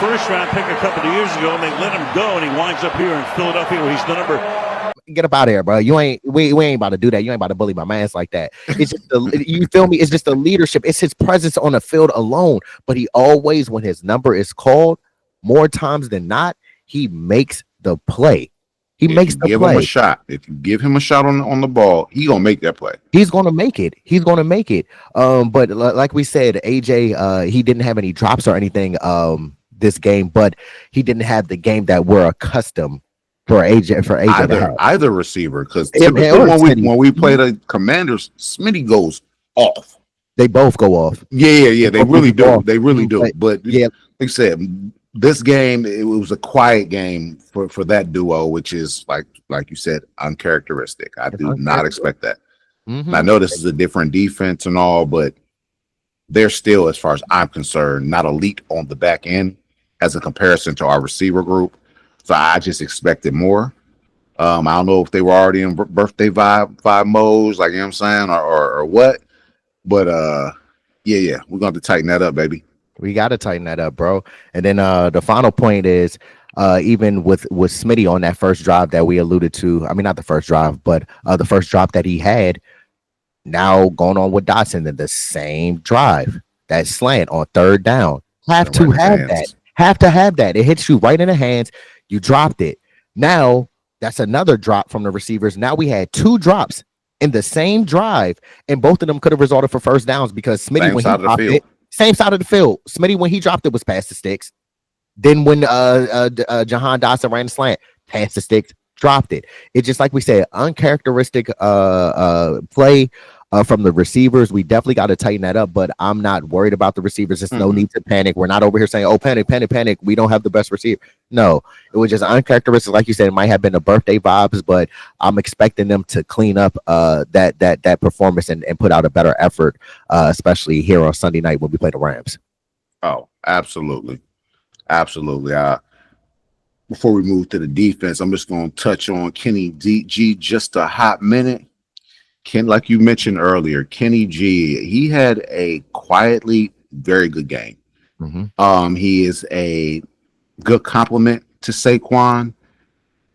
[SPEAKER 8] First round pick a couple of years ago, and they let him go, and he winds up here in Philadelphia where he's the number.
[SPEAKER 3] Get up out of here, bro. We ain't about to do that. You ain't about to bully my man's like that. It's just you feel me? It's just the leadership. It's his presence on the field alone. But he always, when his number is called, more times than not, he makes the play. Give him a shot.
[SPEAKER 4] If you give him a shot on the ball, he gonna make that play.
[SPEAKER 3] He's gonna make it. But like we said, AJ, he didn't have any drops or anything this game, but he didn't have the game that we're accustomed for AJ.
[SPEAKER 4] Either receiver, because when we play the Commanders, Smitty goes off.
[SPEAKER 3] They both go off.
[SPEAKER 4] Yeah. They really do. But yeah, like I said, this game, it was a quiet game for that duo, which is like you said, uncharacteristic. I do not expect that. I know this is a different defense and all, but they're still, as far as I'm concerned, not elite on the back end as a comparison to our receiver group. So I just expected more. I don't know if they were already in birthday vibe modes, like, you know what I'm saying, or what. But yeah, we're going to tighten that up, baby.
[SPEAKER 3] We got to tighten that up, bro. And then the final point is even with Smitty on that first drive that we alluded to. I mean, not the first drive, but the first drop that he had. Now going on with Dotson in the same drive, that slant on third down. Have to have that. Have to have that. It hits you right in the hands. You dropped it. Now that's another drop from the receivers. Now we had 2 drops in the same drive, and both of them could have resulted for first downs because Smitty, when he dropped it, same side of the field. Smitty, when he dropped it, was past the sticks. Then when Jahan Dotson ran the slant, past the sticks, dropped it. It's just like we said, uncharacteristic play from the receivers. We definitely got to tighten that up, but I'm not worried about the receivers. There's no need to panic. We're not over here saying, oh, panic. We don't have the best receiver. No, it was just uncharacteristic. Like you said, it might have been the birthday vibes, but I'm expecting them to clean up that performance and put out a better effort, especially here on Sunday night when we play the Rams.
[SPEAKER 4] Oh, absolutely. Absolutely. Before we move to the defense, I'm just going to touch on Kenny G just a hot minute. Like you mentioned earlier, Kenny G, he had a quietly very good game. He is a good compliment to Saquon.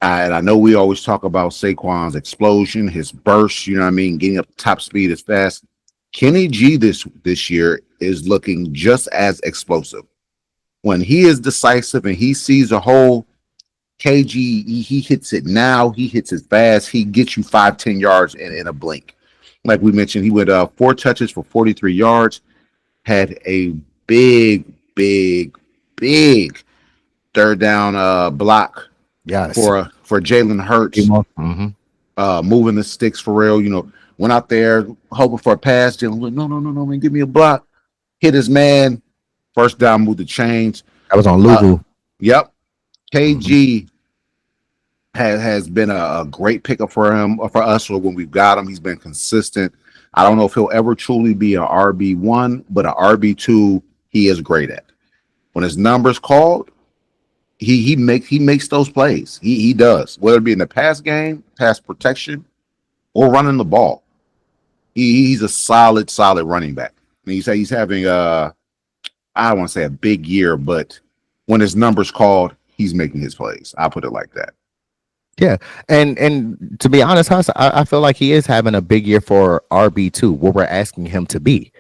[SPEAKER 4] And I know we always talk about Saquon's explosion, his burst, you know what I mean, getting up top speed as fast. Kenny G this year is looking just as explosive. When he is decisive and he sees a hole, KG, he hits it now. He hits it fast. He gets you 5-10 yards in a blink. Like we mentioned, he went 4 touches for 43 yards, had a big third down block for Jalen Hurts, moving the sticks for real. You know, went out there hoping for a pass. Jalen went, no, man, give me a block. Hit his man. First down, moved the chains.
[SPEAKER 3] That was on Lugu.
[SPEAKER 4] Yep. KG has been a great pickup for us. So when we've got him, he's been consistent. I don't know if he'll ever truly be an RB1, but an RB2 he is great at. When his number's called, he makes those plays. He does, whether it be in the pass game, pass protection, or running the ball. He's a solid running back. And he's having I don't want to say a big year, but when his number's called, he's making his plays. I'll put it like that.
[SPEAKER 3] Yeah, and to be honest, Huss, I feel like he is having a big year for RB2, what we're asking him to be.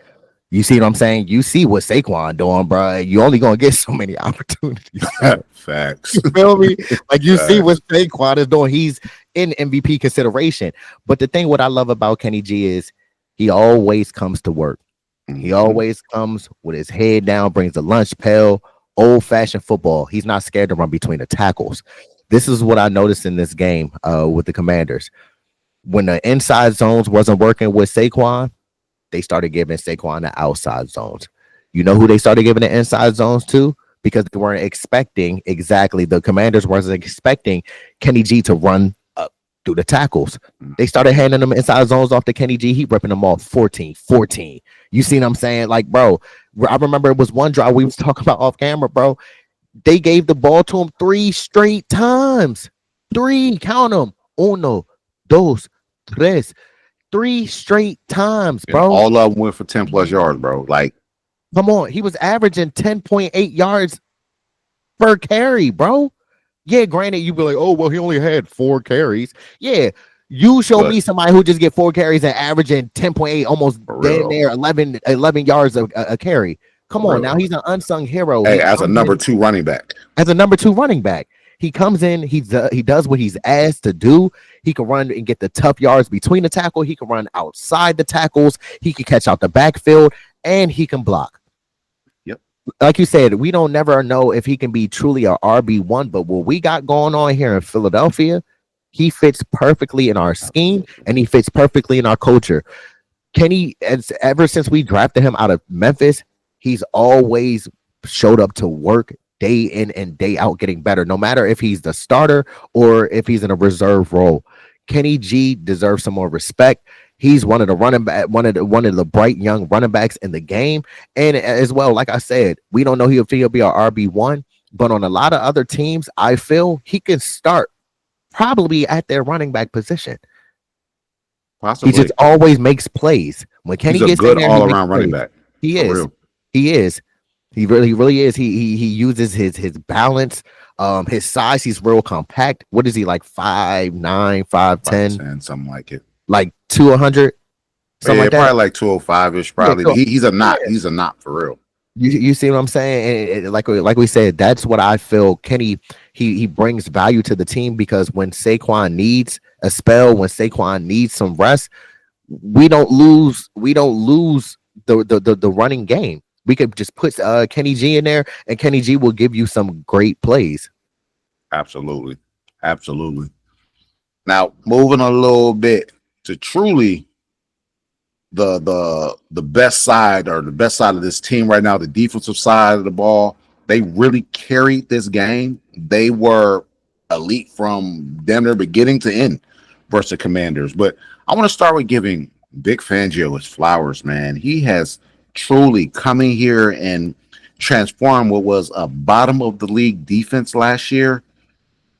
[SPEAKER 3] You see what I'm saying? You see what Saquon doing, bro. You only gonna get so many opportunities.
[SPEAKER 4] Facts.
[SPEAKER 3] You feel me? Like you see what Saquon is doing. He's in MVP consideration. But the thing what I love about Kenny G is he always comes to work. He always comes with his head down, brings the lunch pail, old-fashioned football. He's not scared to run between the tackles. This is what I noticed in this game with the Commanders. When the inside zones wasn't working with Saquon, they started giving Saquon the outside zones. You know who they started giving the inside zones to? Because they weren't expecting the Commanders wasn't expecting Kenny G to run up through the tackles. They started handing them inside zones off to Kenny G. He ripping them off 14. You see what I'm saying? Like, bro, I remember it was one drive we was talking about off camera, bro. They gave the ball to him 3 straight times. 3, count them. 1, 2, 3. 3 straight times, bro.
[SPEAKER 4] And all of them went for 10 plus yards, bro. Like,
[SPEAKER 3] come on. He was averaging 10.8 yards per carry, bro. Yeah, granted, you be like, oh, well, he only had 4 carries. Yeah, you show me somebody who just get 4 carries and averaging 10.8, almost damn near 11 yards a carry. Come on, now he's an unsung hero.
[SPEAKER 4] Hey, as a number 2 running back.
[SPEAKER 3] He comes in, he does what he's asked to do. He can run and get the tough yards between the tackle. He can run outside the tackles. He can catch out the backfield, and he can block.
[SPEAKER 4] Yep.
[SPEAKER 3] Like you said, we don't never know if he can be truly a RB1, but what we got going on here in Philadelphia, he fits perfectly in our scheme, and he fits perfectly in our culture. Kenny, ever since we drafted him out of Memphis, he's always showed up to work day in and day out, getting better, no matter if he's the starter or if he's in a reserve role. Kenny G deserves some more respect. He's one of the one of the bright young running backs in the game. And as well, like I said, we don't know if he'll be our RB1, but on a lot of other teams, I feel he can start probably at their running back position.
[SPEAKER 4] Possibly.
[SPEAKER 3] He just always makes plays. When Kenny gets
[SPEAKER 4] a good
[SPEAKER 3] in there,
[SPEAKER 4] all-around running back.
[SPEAKER 3] He is. He really is. He uses his balance, his size. He's real compact. What is he like? 5'9", 5'10",
[SPEAKER 4] something like it.
[SPEAKER 3] Like 200, something like that.
[SPEAKER 4] Probably like 205-ish. Probably.
[SPEAKER 3] Yeah,
[SPEAKER 4] He's a knot. Yeah. He's a knot for real.
[SPEAKER 3] You see what I'm saying? And like we said, that's what I feel. Kenny, he brings value to the team, because when Saquon needs a spell, when Saquon needs some rest, we don't lose the running game. We could just put Kenny G in there, and Kenny G will give you some great plays.
[SPEAKER 4] Absolutely. Now, moving a little bit to truly the best side, or the best side of this team right now, the defensive side of the ball. They really carried this game. They were elite from damn near beginning to end versus the Commanders. But I want to start with giving Vic Fangio his flowers, man. He has truly come in here and transformed what was a bottom of the league defense last year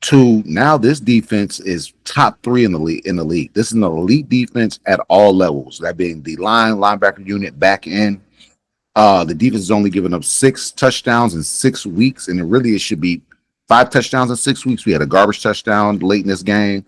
[SPEAKER 4] to now this defense is top 3 in the league. This is an elite defense at all levels, that being the line, linebacker unit, back end. The defense has only given up 6 touchdowns in 6 weeks, and it should be 5 touchdowns in 6 weeks. We had a garbage touchdown late in this game.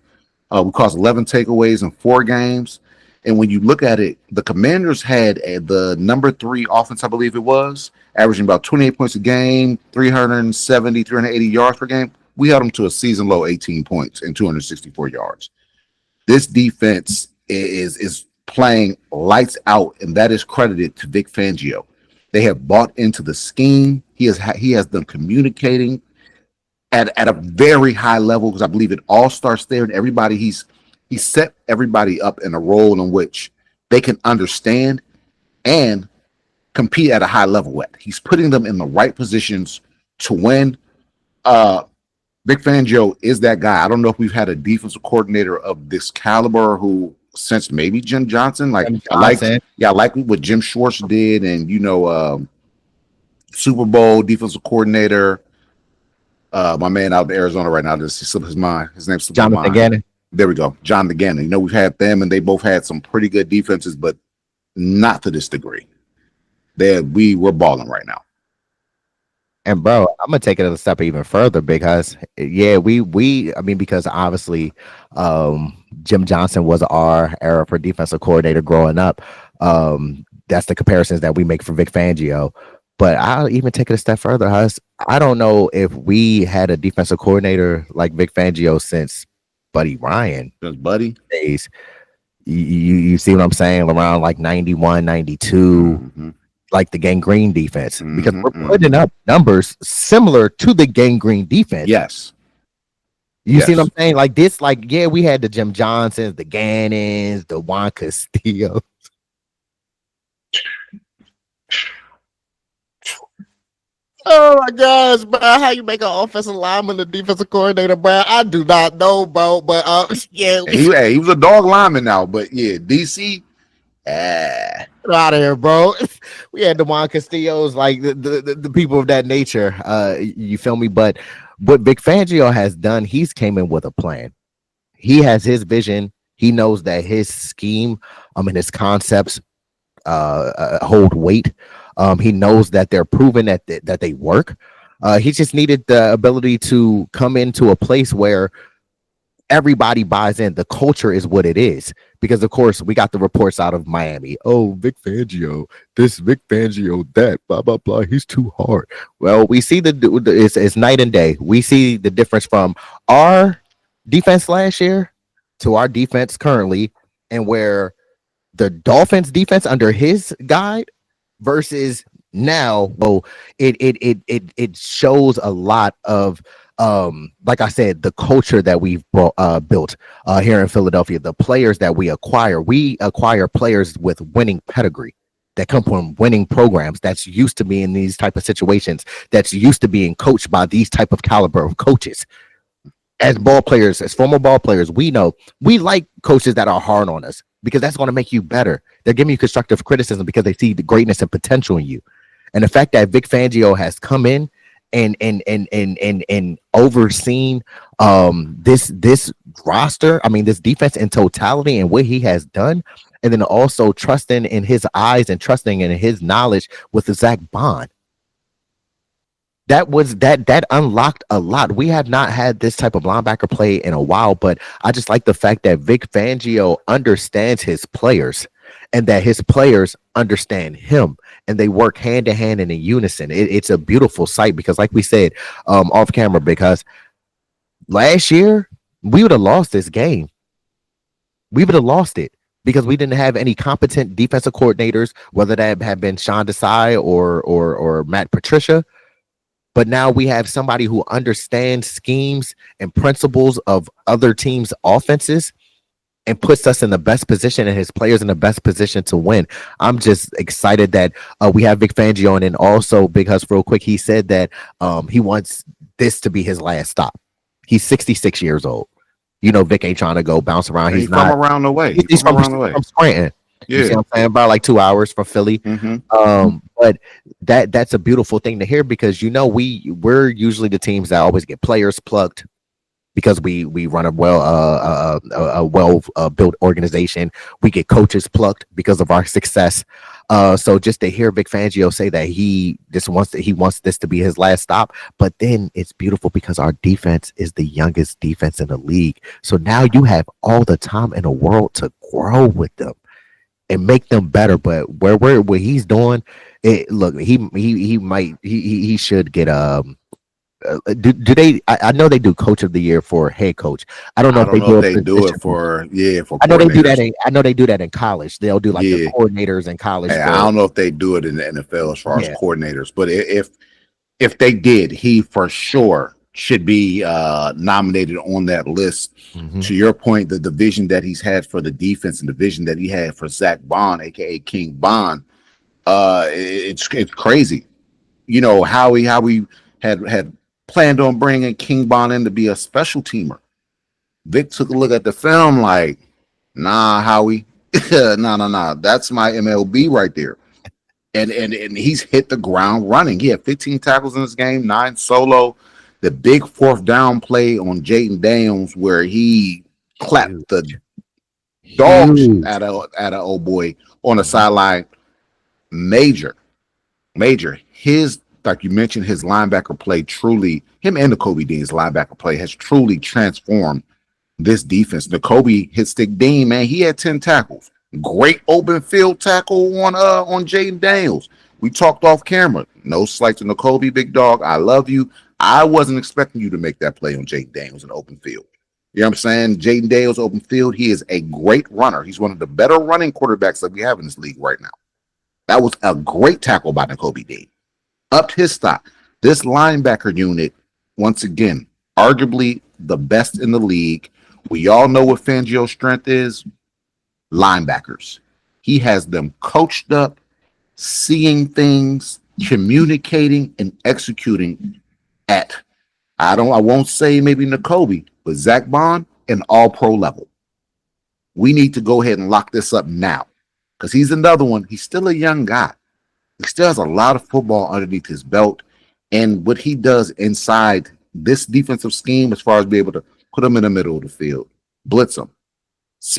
[SPEAKER 4] We caused 11 takeaways in 4 games. And when you look at it, the Commanders had the number 3 offense, I believe it was, averaging about 28 points a game, 370, 380 yards per game. We held them to a season low 18 points and 264 yards. This defense is playing lights out, and that is credited to Vic Fangio. They have bought into the scheme. He has them communicating at a very high level, because I believe it all starts there. And everybody, he set everybody up in a role in which they can understand and compete at a high level at. He's putting them in the right positions to win. Vic Fangio is that guy. I don't know if we've had a defensive coordinator of this caliber who, since maybe Jim Johnson. I like what Jim Schwartz did, and Super Bowl defensive coordinator. My man out in Arizona right now, just slipped his mind. His name's
[SPEAKER 3] Jonathan Gannon.
[SPEAKER 4] There we go, John Gannon. We've had them, and they both had some pretty good defenses, but not to this degree. We're balling right now.
[SPEAKER 3] And bro, I'm gonna take it a step even further, because because obviously Jim Johnson was our era for defensive coordinator growing up. That's the comparisons that we make for Vic Fangio. But I'll even take it a step further, Huss. I don't know if we had a defensive coordinator like Vic Fangio since Buddy Ryan.
[SPEAKER 4] Since Buddy
[SPEAKER 3] days. You see what I'm saying? Around like 91, 92. Mm-hmm. Like the Gang Green defense, because we're putting up numbers similar to the Gang Green defense.
[SPEAKER 4] Yes.
[SPEAKER 3] You see what I'm saying? Like this, we had the Jim Johnsons, the Gannons, the Juan Castillo. Oh my gosh, bro. How you make an offensive lineman a defensive coordinator, bro? I do not know, bro. But
[SPEAKER 4] yeah. He was a dog lineman now, but yeah, DC.
[SPEAKER 3] Get out of here, bro. We had the Juan Castillos, like the people of that nature. You feel me? But what Vic Fangio has done, he's came in with a plan. He has his vision. He knows that his scheme, and his concepts hold weight. He knows that they're proven that they work. He just needed the ability to come into a place where everybody buys in. The culture is what it is, because of course we got the reports out of Miami. Oh, Vic Fangio, this, Vic Fangio, that, blah blah blah. He's too hard. Well, we see it's night and day. We see the difference from our defense last year to our defense currently, and where the Dolphins defense under his guide versus now. Oh, it shows a lot of like I said, the culture that we've built here in Philadelphia, the players that we acquire players with winning pedigree that come from winning programs, that's used to be in these type of situations, that's used to being coached by these type of caliber of coaches. As ball players, as former ball players, we know we like coaches that are hard on us, because that's going to make you better. They're giving you constructive criticism because they see the greatness and potential in you. And the fact that Vic Fangio has come in and overseen this roster, this defense in totality, and what he has done, and then also trusting in his eyes and trusting in his knowledge with the Zach Bond. that unlocked a lot. We have not had this type of linebacker play in a while, but I just like the fact that Vic Fangio understands his players and that his players understand him and they work hand to hand and in unison. It's a beautiful sight because, like we said, off camera, because last year we would have lost this game. We would have lost it because we didn't have any competent defensive coordinators, whether that had been Sean Desai or Matt Patricia. But now we have somebody who understands schemes and principles of other teams' offenses and puts us in the best position and his players in the best position to win. I'm just excited that we have Vic Fangio. And then also, Big Hus, real quick, he said that he wants this to be his last stop. He's 66 years old. You know, Vic ain't trying to go bounce around.
[SPEAKER 4] He's not from around the way.
[SPEAKER 3] He's from Scranton. Yeah. You see what I'm saying? About like 2 hours from Philly. But that's a beautiful thing to hear because, you know, we're usually the teams that always get players plucked because we run a well built organization. We get coaches plucked because of our success. So just to hear Vic Fangio say that he wants this to be his last stop, but then it's beautiful because our defense is the youngest defense in the league. So now you have all the time in the world to grow with them and make them better. But what he's doing, look, he should get do they? I know they do Coach of the Year for head coach. I don't know if they do it for. I know they do that. I know they do that in college. They'll do like the coordinators in college.
[SPEAKER 4] Hey, I don't know if they do it in the NFL as far as coordinators, but if they did, he for sure should be nominated on that list. To your point, the division that he's had for the defense and the vision that he had for Zach Bond, aka King Bond, it's crazy. You know how we had planned on bringing King Bond in to be a special teamer. Vic took a look at the film like, nah, Howie, nah, that's my MLB right there. And he's hit the ground running. He had 15 tackles in this game, 9 solo. The big 4th down play on Jaden Daniels where he clapped the dogs at a old boy on the sideline. Major. His, like you mentioned, his linebacker play truly, him and Nakobe Dean's linebacker play has truly transformed this defense. Nakobe hit Stick Dean, man, he had 10 tackles. Great open field tackle on Jaden Daniels. We talked off camera. No slight to Nakobe, big dog. I love you. I wasn't expecting you to make that play on Jaden Daniels in the open field. You know what I'm saying? Jaden Daniels open field. He is a great runner. He's one of the better running quarterbacks that we have in this league right now. That was a great tackle by Nakobe Dean. Upped his stock. This linebacker unit, once again, arguably the best in the league. We all know what Fangio's strength is. Linebackers. He has them coached up, seeing things, communicating, and executing at, I won't say maybe Nakobe, but Zach Bond, an all-pro level. We need to go ahead and lock this up now because he's another one. He's still a young guy. He still has a lot of football underneath his belt. And what he does inside this defensive scheme as far as being able to put him in the middle of the field, blitz him,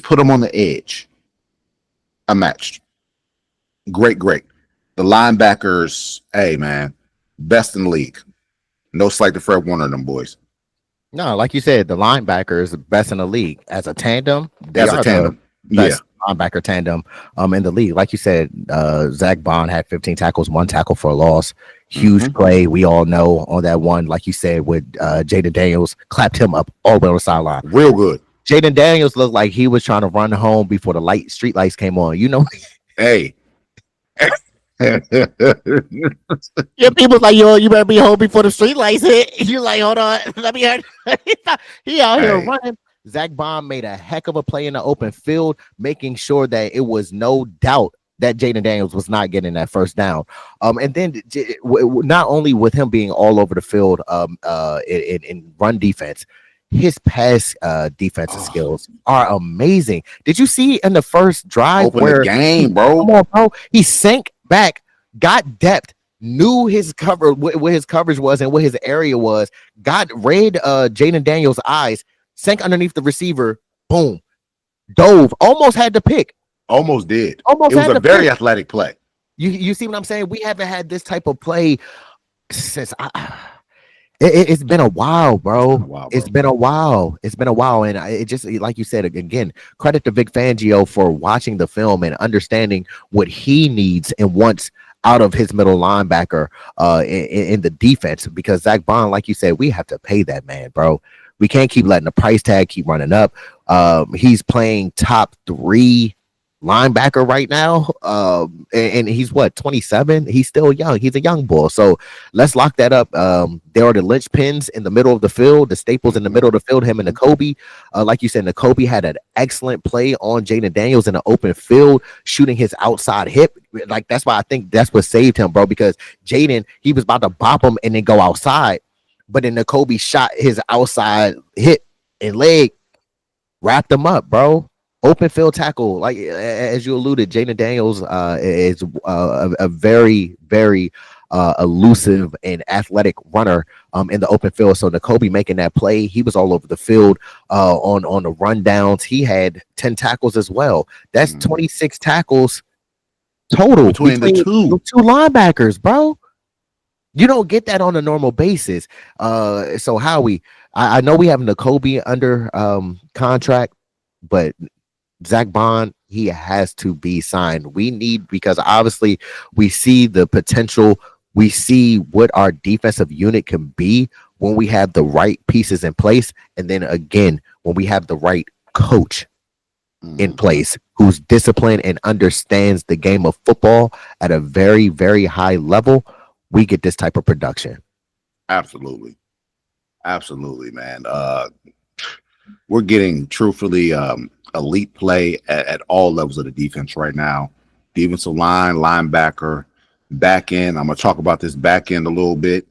[SPEAKER 4] put him on the edge, unmatched. Great. The linebackers, hey, man, best in the league. No slight to Fred Warner and them boys.
[SPEAKER 3] No, like you said, the linebackers best in the league as a tandem. Linebacker tandem in the league. Like you said, Zach Bond had 15 tackles, 1 tackle for a loss. Huge play. We all know on that one, like you said, with Jaden Daniels, clapped him up all the way on the sideline.
[SPEAKER 4] Real good.
[SPEAKER 3] Jaden Daniels looked like he was trying to run home before the street lights came on. You know?
[SPEAKER 4] Hey.
[SPEAKER 3] Yeah, people's like, yo, you better be home before the street lights hit. You're like, hold on, let me hear. He out here running. Zach Bond made a heck of a play in the open field, making sure that it was no doubt that Jaden Daniels was not getting that first down. And then not only with him being all over the field in run defense, his pass defensive skills are amazing. Did you see in the first drive
[SPEAKER 4] where the game, bro?
[SPEAKER 3] Come on, bro. He sank back, got depth, knew his cover, what his coverage was and what his area was, read Jaden Daniels' eyes, sank underneath the receiver, boom, dove, almost had the pick.
[SPEAKER 4] Almost did. It was a very athletic play.
[SPEAKER 3] You see what I'm saying? We haven't had this type of play since it's been a while, bro. It's been a while. And it just, like you said again, credit to Vic Fangio for watching the film and understanding what he needs and wants out of his middle linebacker in the defense. Because Zach Bond, like you said, we have to pay that man, bro. We can't keep letting the price tag keep running up. He's playing top 3 linebacker right now, and he's what, 27? He's still young. He's a young bull. So let's lock that up. There are the linchpins in the middle of the field, the staples in the middle of the field, him and Nakobe. Like you said, Nakobe had an excellent play on Jaden Daniels in the open field, shooting his outside hip. Like, that's why I think that's what saved him, bro, because Jaden, he was about to bop him and then go outside, but then Nakobe shot his outside hip and leg, wrapped him up, bro. Open field tackle, like as you alluded, Jaden Daniels is a very, very elusive and athletic runner in the open field. So Nakobe making that play, he was all over the field on the rundowns. He had 10 tackles as well. That's 26 tackles total between the two linebackers, bro. You don't get that on a normal basis. So Howie, I know we have Nakobe under contract, but Zach Bond, he has to be signed. We need, because obviously we see the potential. We see what our defensive unit can be when we have the right pieces in place. And then again, when we have the right coach in place who's disciplined and understands the game of football at a very, very high level, we get this type of production.
[SPEAKER 4] Absolutely, man. We're getting truthfully elite play at all levels of the defense right now. Defensive line, linebacker, back end. I'm gonna talk about this back end a little bit.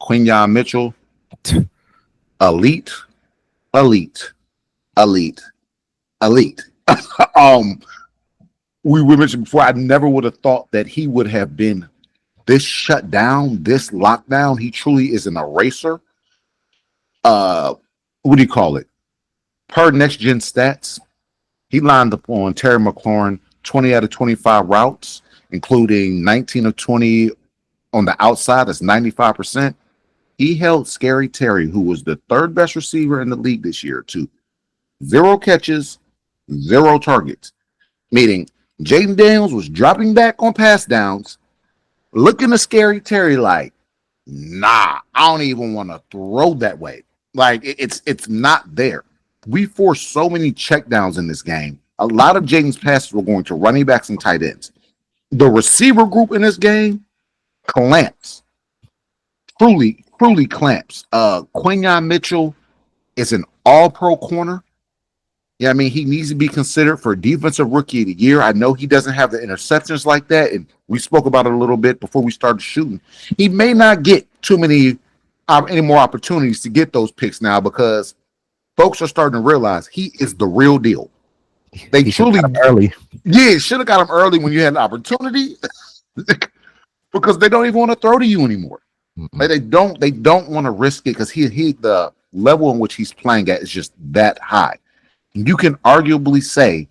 [SPEAKER 4] Quinyon Mitchell, elite. We mentioned before, I never would have thought that he would have been this shut down, this lockdown. He truly is an eraser. What do you call it? Per Next Gen Stats, he lined up on Terry McLaurin 20 out of 25 routes, including 19 of 20 on the outside. That's 95%. He held Scary Terry, who was the 3rd best receiver in the league this year, to 0 catches, 0 targets. Meaning Jaden Daniels was dropping back on pass downs, looking at Scary Terry like, nah, I don't even want to throw that way. Like, it's not there. We forced so many checkdowns in this game. A lot of Jaden's passes were going to running backs and tight ends. The receiver group in this game clamps. Truly clamps. Quinyon Mitchell is an all-pro corner. Yeah, I mean, he needs to be considered for Defensive Rookie of the Year. I know he doesn't have the interceptions like that, and we spoke about it a little bit before we started shooting. He may not get too many any more opportunities to get those picks now, because folks are starting to realize he is the real deal. They truly
[SPEAKER 3] early.
[SPEAKER 4] Yeah, should have got him early when you had an opportunity, because they don't even want to throw to you anymore. Like, they don't want to risk it, because he the level in which he's playing at is just that high. You can arguably say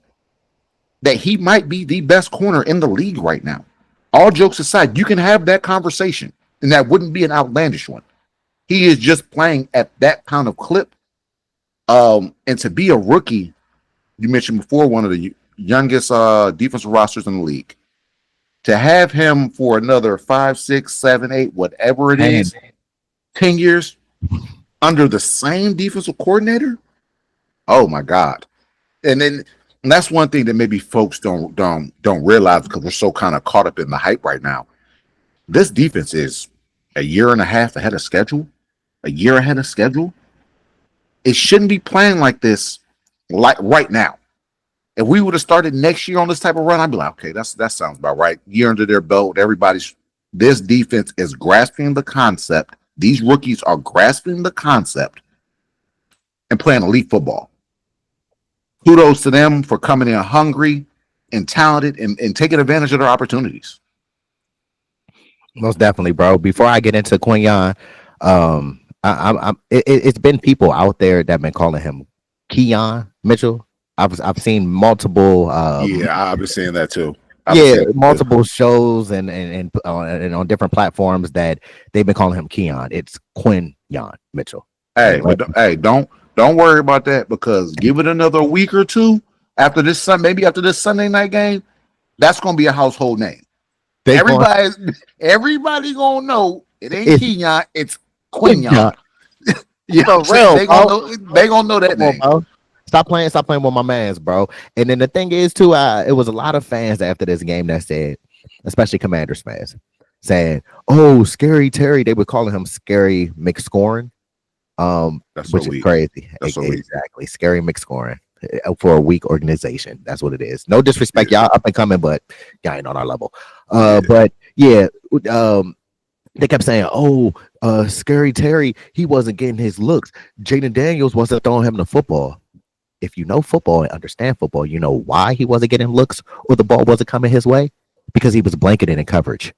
[SPEAKER 4] that he might be the best corner in the league right now. All jokes aside, you can have that conversation, and that wouldn't be an outlandish one. He is just playing at that kind of clip. And to be a rookie, you mentioned before, one of the youngest defensive rosters in the league, to have him for another 5, 6, 7, 8, whatever it is, 10 years under the same defensive coordinator. Oh my God. And that's one thing that maybe folks don't realize, because we're so kind of caught up in the hype right now. This defense is a year and a half ahead of schedule. It shouldn't be playing like this like right now. If we would have started next year on this type of run, I'd be like, okay, that sounds about right. Year under their belt, this defense is grasping the concept. These rookies are grasping the concept and playing elite football. Kudos to them for coming in hungry and talented and taking advantage of their opportunities.
[SPEAKER 3] Most definitely, bro. Before I get into Quinyon, it's been people out there that have been calling him Keon Mitchell. I've seen multiple.
[SPEAKER 4] I've been seeing that too.
[SPEAKER 3] multiple shows and on different platforms that they've been calling him Keon. It's Quinyon Mitchell.
[SPEAKER 4] Hey, don't worry about that, because give it another week or two after this maybe after this Sunday night game, that's gonna be a household name. Everybody gonna know it ain't Keon, it's Quinyon.
[SPEAKER 3] Yeah, for real,
[SPEAKER 4] they gonna know that name.
[SPEAKER 3] Bro. Stop playing with my mans, bro. And then the thing is too, it was a lot of fans after this game that said, especially Commanders fans, saying, "Oh, Scary Terry." They were calling him Scary McScoring, which is crazy. Exactly, Scary McScoring for a weak organization. That's what it is. No disrespect, y'all up and coming, but y'all ain't on our level. But yeah, they kept saying, "Oh, Scary Terry, he wasn't getting his looks. Jaden Daniels wasn't throwing him the football." If you know football and understand football, you know why he wasn't getting looks or the ball wasn't coming his way, because he was blanketed in coverage.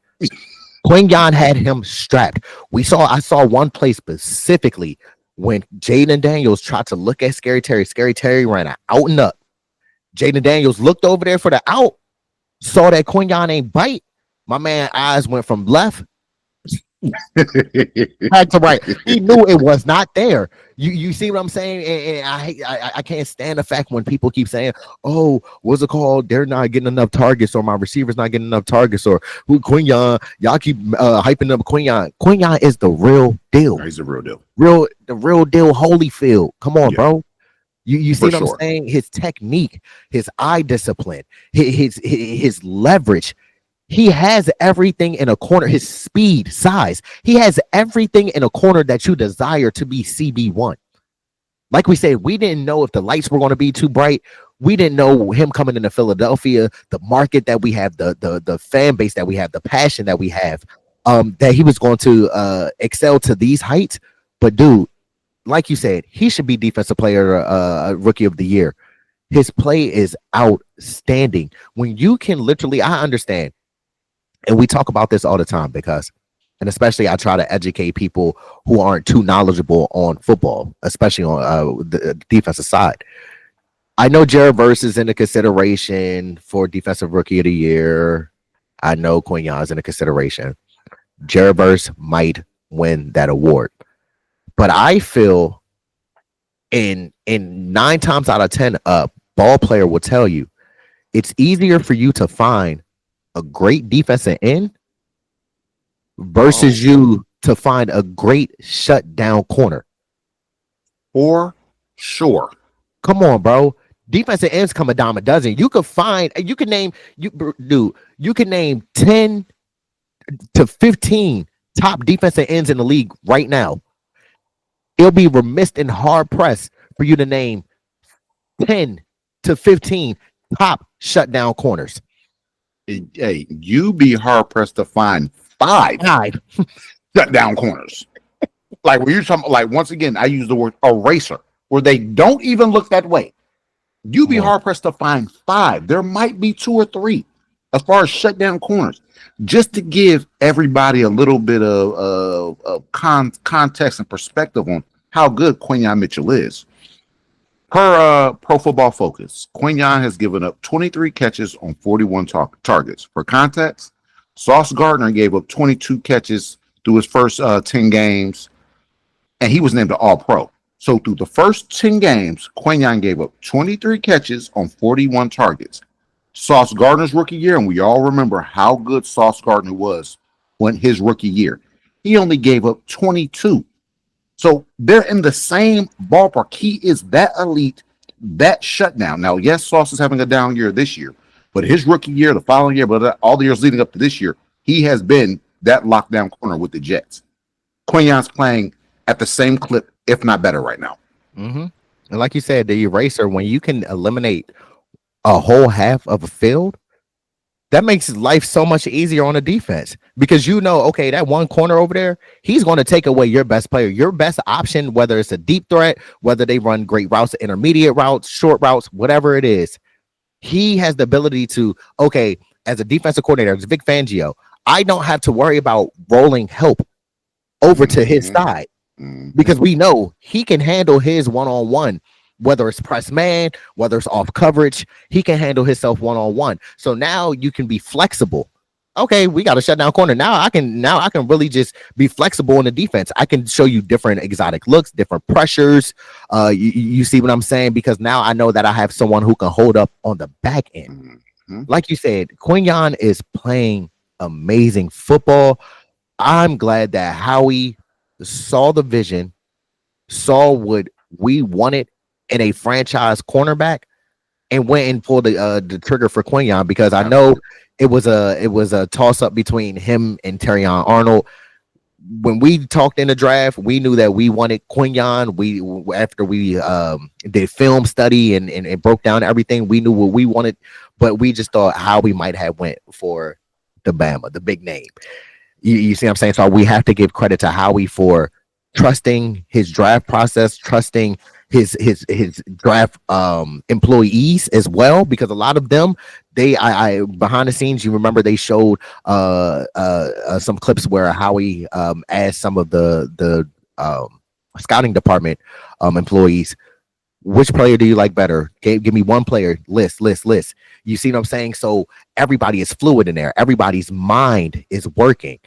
[SPEAKER 3] Quinyon had him strapped. I saw one play specifically when Jaden Daniels tried to look at Scary Terry. Scary Terry ran out and up. Jaden Daniels looked over there for the out, saw that Quinyon ain't bite. My man eyes went from left back to right. He knew it was not there. You see what I'm saying? And I can't stand the fact when people keep saying, "Oh, what's it called? They're not getting enough targets, or my receiver's not getting enough targets, or who Quinyon." Y'all keep hyping up Quinyon. Quinyon is the real deal.
[SPEAKER 4] He's the real deal.
[SPEAKER 3] The real deal. Holyfield. Come on, bro. You see what I'm saying? His technique, his eye discipline, his leverage. He has everything in a corner, his speed, size. He has everything in a corner that you desire to be CB1. Like we said, we didn't know if the lights were going to be too bright. We didn't know him coming into Philadelphia, the market that we have, the fan base that we have, the passion that we have, that he was going to excel to these heights. But dude, like you said, he should be defensive player, rookie of the year. His play is outstanding. When you can literally, I understand. And we talk about this all the time and especially I try to educate people who aren't too knowledgeable on football, especially on the defensive side. I know Jared Verse is in the consideration for defensive rookie of the year. I know Quinyon is in the consideration. Jared Verse might win that award. But I feel in 9 times out of 10, a ball player will tell you it's easier for you to find a great defensive end versus you to find a great shutdown corner.
[SPEAKER 4] For sure.
[SPEAKER 3] Come on, bro. Defensive ends come a dime a dozen. You can name 10 to 15 top defensive ends in the league right now. It'll be remiss and hard pressed for you to name 10 to 15 top shutdown corners.
[SPEAKER 4] Hey, you be hard pressed to find five shutdown corners. Like when you're talking, like once again, I use the word eraser, where they don't even look that way. You be hard pressed to find 5. There might be 2 or 3 as far as shutdown corners. Just to give everybody a little bit of context and perspective on how good Quinyon Mitchell is. Per Pro Football Focus, Quinyon has given up 23 catches on 41 targets. For context, Sauce Gardner gave up 22 catches through his first 10 games, and he was named an All-Pro. So through the first 10 games, Quinyon gave up 23 catches on 41 targets. Sauce Gardner's rookie year, and we all remember how good Sauce Gardner was when his rookie year. He only gave up 22. So they're in the same ballpark. He is that elite, that shutdown. Now, yes, Sauce is having a down year this year, but his rookie year, the following year, but all the years leading up to this year, he has been that lockdown corner with the Jets. Quinyon's playing at the same clip, if not better right now.
[SPEAKER 3] Mm-hmm. And like you said, the eraser, when you can eliminate a whole half of a field, that makes life so much easier on a defense, because you know, okay, that one corner over there, he's going to take away your best player, your best option, whether it's a deep threat, whether they run great routes, intermediate routes, short routes, whatever it is. He has the ability to, okay, as a defensive coordinator, as Vic Fangio, I don't have to worry about rolling help over to his side, because we know he can handle his one-on-one whether it's press man, whether it's off coverage, he can handle himself one-on-one. So now you can be flexible. Okay, we got a shutdown corner. Now I can really just be flexible in the defense. I can show you different exotic looks, different pressures. You see what I'm saying? Because now I know that I have someone who can hold up on the back end. Like you said, Quinyon is playing amazing football. I'm glad that Howie saw the vision, saw what we wanted in a franchise cornerback, and went and pulled the trigger for Quinyon, because I know it was a toss up between him and Terrion Arnold. When we talked in the draft, we knew that we wanted Quinyon. After we did film study and broke down everything, we knew what we wanted, but we just thought Howie might have went for the Bama, the big name. You see what I'm saying? So we have to give credit to Howie for trusting his draft process, trusting his draft employees as well, because a lot of them, I behind the scenes, you remember they showed some clips where Howie asked some of the scouting department employees, which player do you like better? Give me one player. List. You see what I'm saying? So everybody is fluid in there. Everybody's mind is working.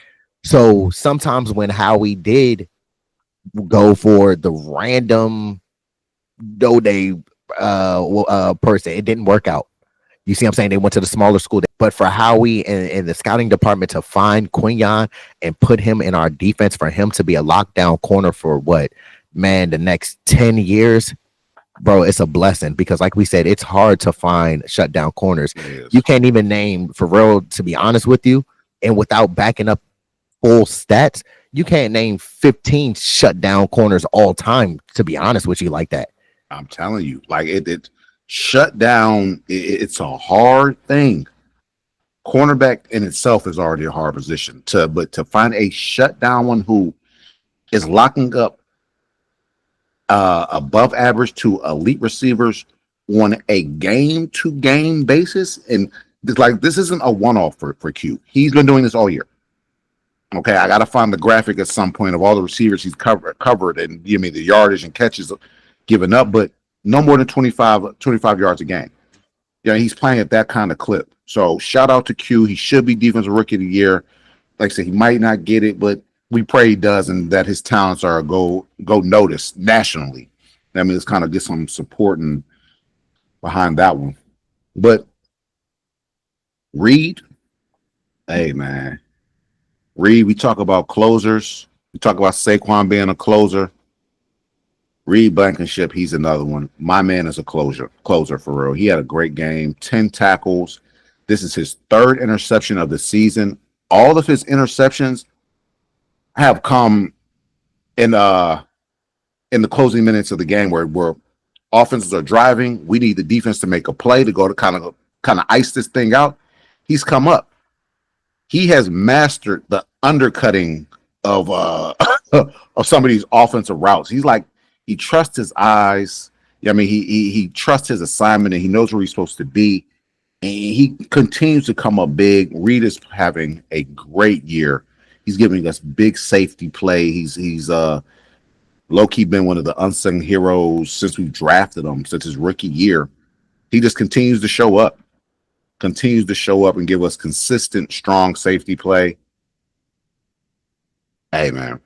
[SPEAKER 3] So sometimes when Howie did go for the random day person, it didn't work out. You see what I'm saying? They went to the smaller school. But for Howie and the scouting department to find Quinyon and put him in our defense, for him to be a lockdown corner for the next 10 years, bro, it's a blessing, because like we said, it's hard to find shutdown corners. You can't even name, for real, to be honest with you, and without backing up full stats, you can't name 15 shutdown corners all time, to be honest with you, like that.
[SPEAKER 4] I'm telling you, like it shut down. It's a hard thing. Cornerback in itself is already a hard position, but to find a shutdown one who is locking up above average to elite receivers on a game-to-game basis, and this isn't a one-off for Q. He's been doing this all year. Okay, I got to find the graphic at some point of all the receivers he's covered and give me the yardage and catches given up, but no more than 25 yards a game. Yeah, he's playing at that kind of clip. So shout out to Q. He should be defensive rookie of the year. Like I said, he might not get it, but we pray he does, and that his talents are go noticed nationally. I mean, let's kind of get some support behind that one. But Reed, hey man. Reed, we talk about closers. We talk about Saquon being a closer. Reed Blankenship, he's another one. My man is a closer for real. He had a great game, 10 tackles. This is his third interception of the season. All of his interceptions have come in the closing minutes of the game where offenses are driving. We need the defense to make a play to go to kind of ice this thing out. He's come up. He has mastered the undercutting of some of these offensive routes. He trusts his eyes. I mean, he trusts his assignment, and he knows where he's supposed to be. And he continues to come up big. Reed is having a great year. He's giving us big safety play. He's low-key been one of the unsung heroes since we drafted him, since his rookie year. He just continues to show up and give us consistent, strong safety play. Hey, man.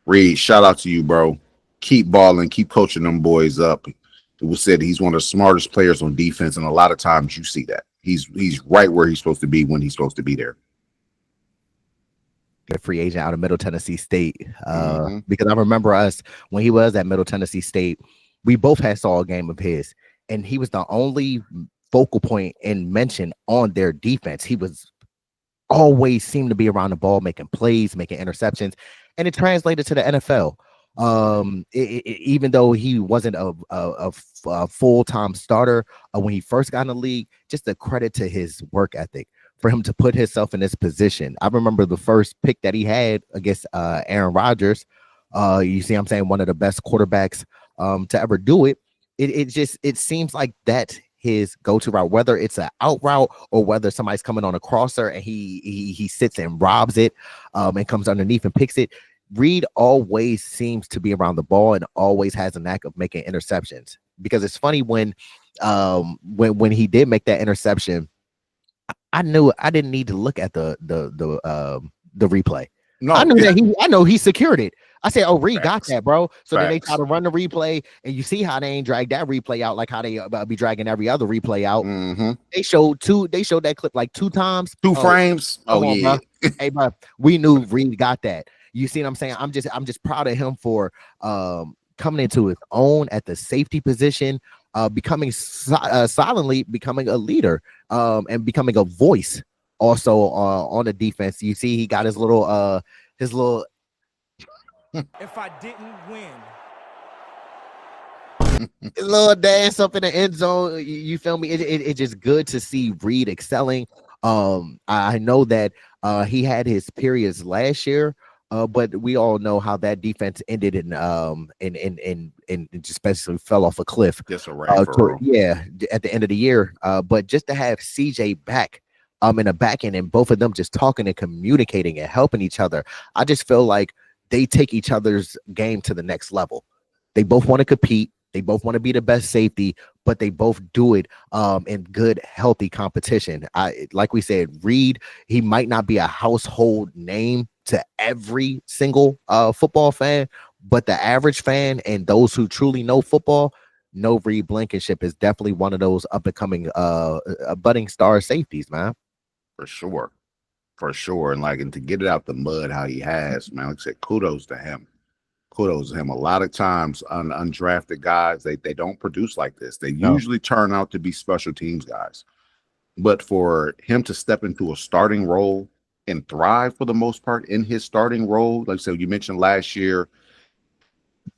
[SPEAKER 4] Reed, shout out to you, bro. Keep balling, keep coaching them boys up. It was said he's one of the smartest players on defense, and a lot of times you see that. He's right where he's supposed to be when he's supposed to be there.
[SPEAKER 3] A free agent out of Middle Tennessee State. Because I remember us when he was at Middle Tennessee State, we both saw a game of his, and he was the only focal point and mention on their defense. He was always seemed to be around the ball, making plays, making interceptions, and it translated to the NFL. Even though he wasn't a full-time starter when he first got in the league, just a credit to his work ethic for him to put himself in this position. I remember the first pick that he had against Aaron Rodgers. You see what I'm saying? One of the best quarterbacks to ever do it. It seems like that's his go-to route, whether it's an out route or whether somebody's coming on a crosser and he sits and robs it and comes underneath and picks it. Reed always seems to be around the ball and always has a knack of making interceptions. Because it's funny when he did make that interception, I knew I didn't need to look at the replay. No, I knew I know he secured it. I said, "Oh, Reed got that, bro." So then they try to run the replay, and you see how they ain't drag that replay out like how they be dragging every other replay out. They showed that clip like 2 times,
[SPEAKER 4] 2 frames.
[SPEAKER 3] Bro. Hey, bro, we knew Reed got that. You see what I'm saying? I'm just proud of him for coming into his own at the safety position, becoming silently becoming a leader, and becoming a voice also on the defense. You see, he got his little
[SPEAKER 1] if I didn't win,
[SPEAKER 3] his little dance up in the end zone. You feel me? It's just good to see Reed excelling. I know that he had his periods last year, but we all know how that defense ended and just basically fell off a cliff.
[SPEAKER 4] Just a
[SPEAKER 3] at the end of the year. But just to have CJ back in the back end and both of them just talking and communicating and helping each other, I just feel like they take each other's game to the next level. They both want to compete. They both want to be the best safety, but they both do it in good, healthy competition. Like we said, Reed, he might not be a household name to every single football fan, but the average fan and those who truly know football know Reed Blankenship is definitely one of those up-and-coming budding star safeties, man.
[SPEAKER 4] For sure. And to get it out the mud how he has, man, like I said, kudos to him. A lot of times undrafted guys, they don't produce like this. They usually turn out to be special teams guys. But for him to step into a starting role and thrive for the most part in his starting role, like I said, you mentioned last year,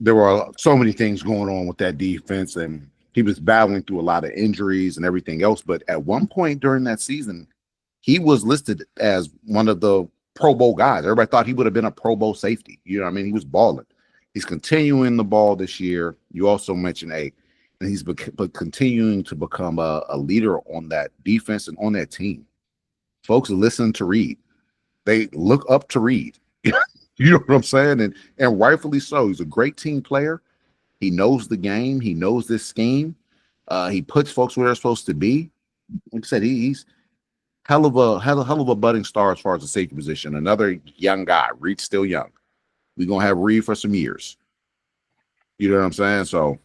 [SPEAKER 4] there were so many things going on with that defense, and he was battling through a lot of injuries and everything else. But at one point during that season, he was listed as one of the Pro Bowl guys. Everybody thought he would have been a Pro Bowl safety. You know what I mean? He was balling. He's continuing the ball this year. You also mentioned and he's continuing to become a leader on that defense and on that team. Folks listen to Reed. They look up to Reed. You know what I'm saying? And rightfully so. He's a great team player. He knows the game. He knows this scheme. He puts folks where they're supposed to be. Like I said, he's hell of a budding star as far as the safety position. Another young guy. Reed's still young. We're going to have Reed for some years. You know what I'm saying? So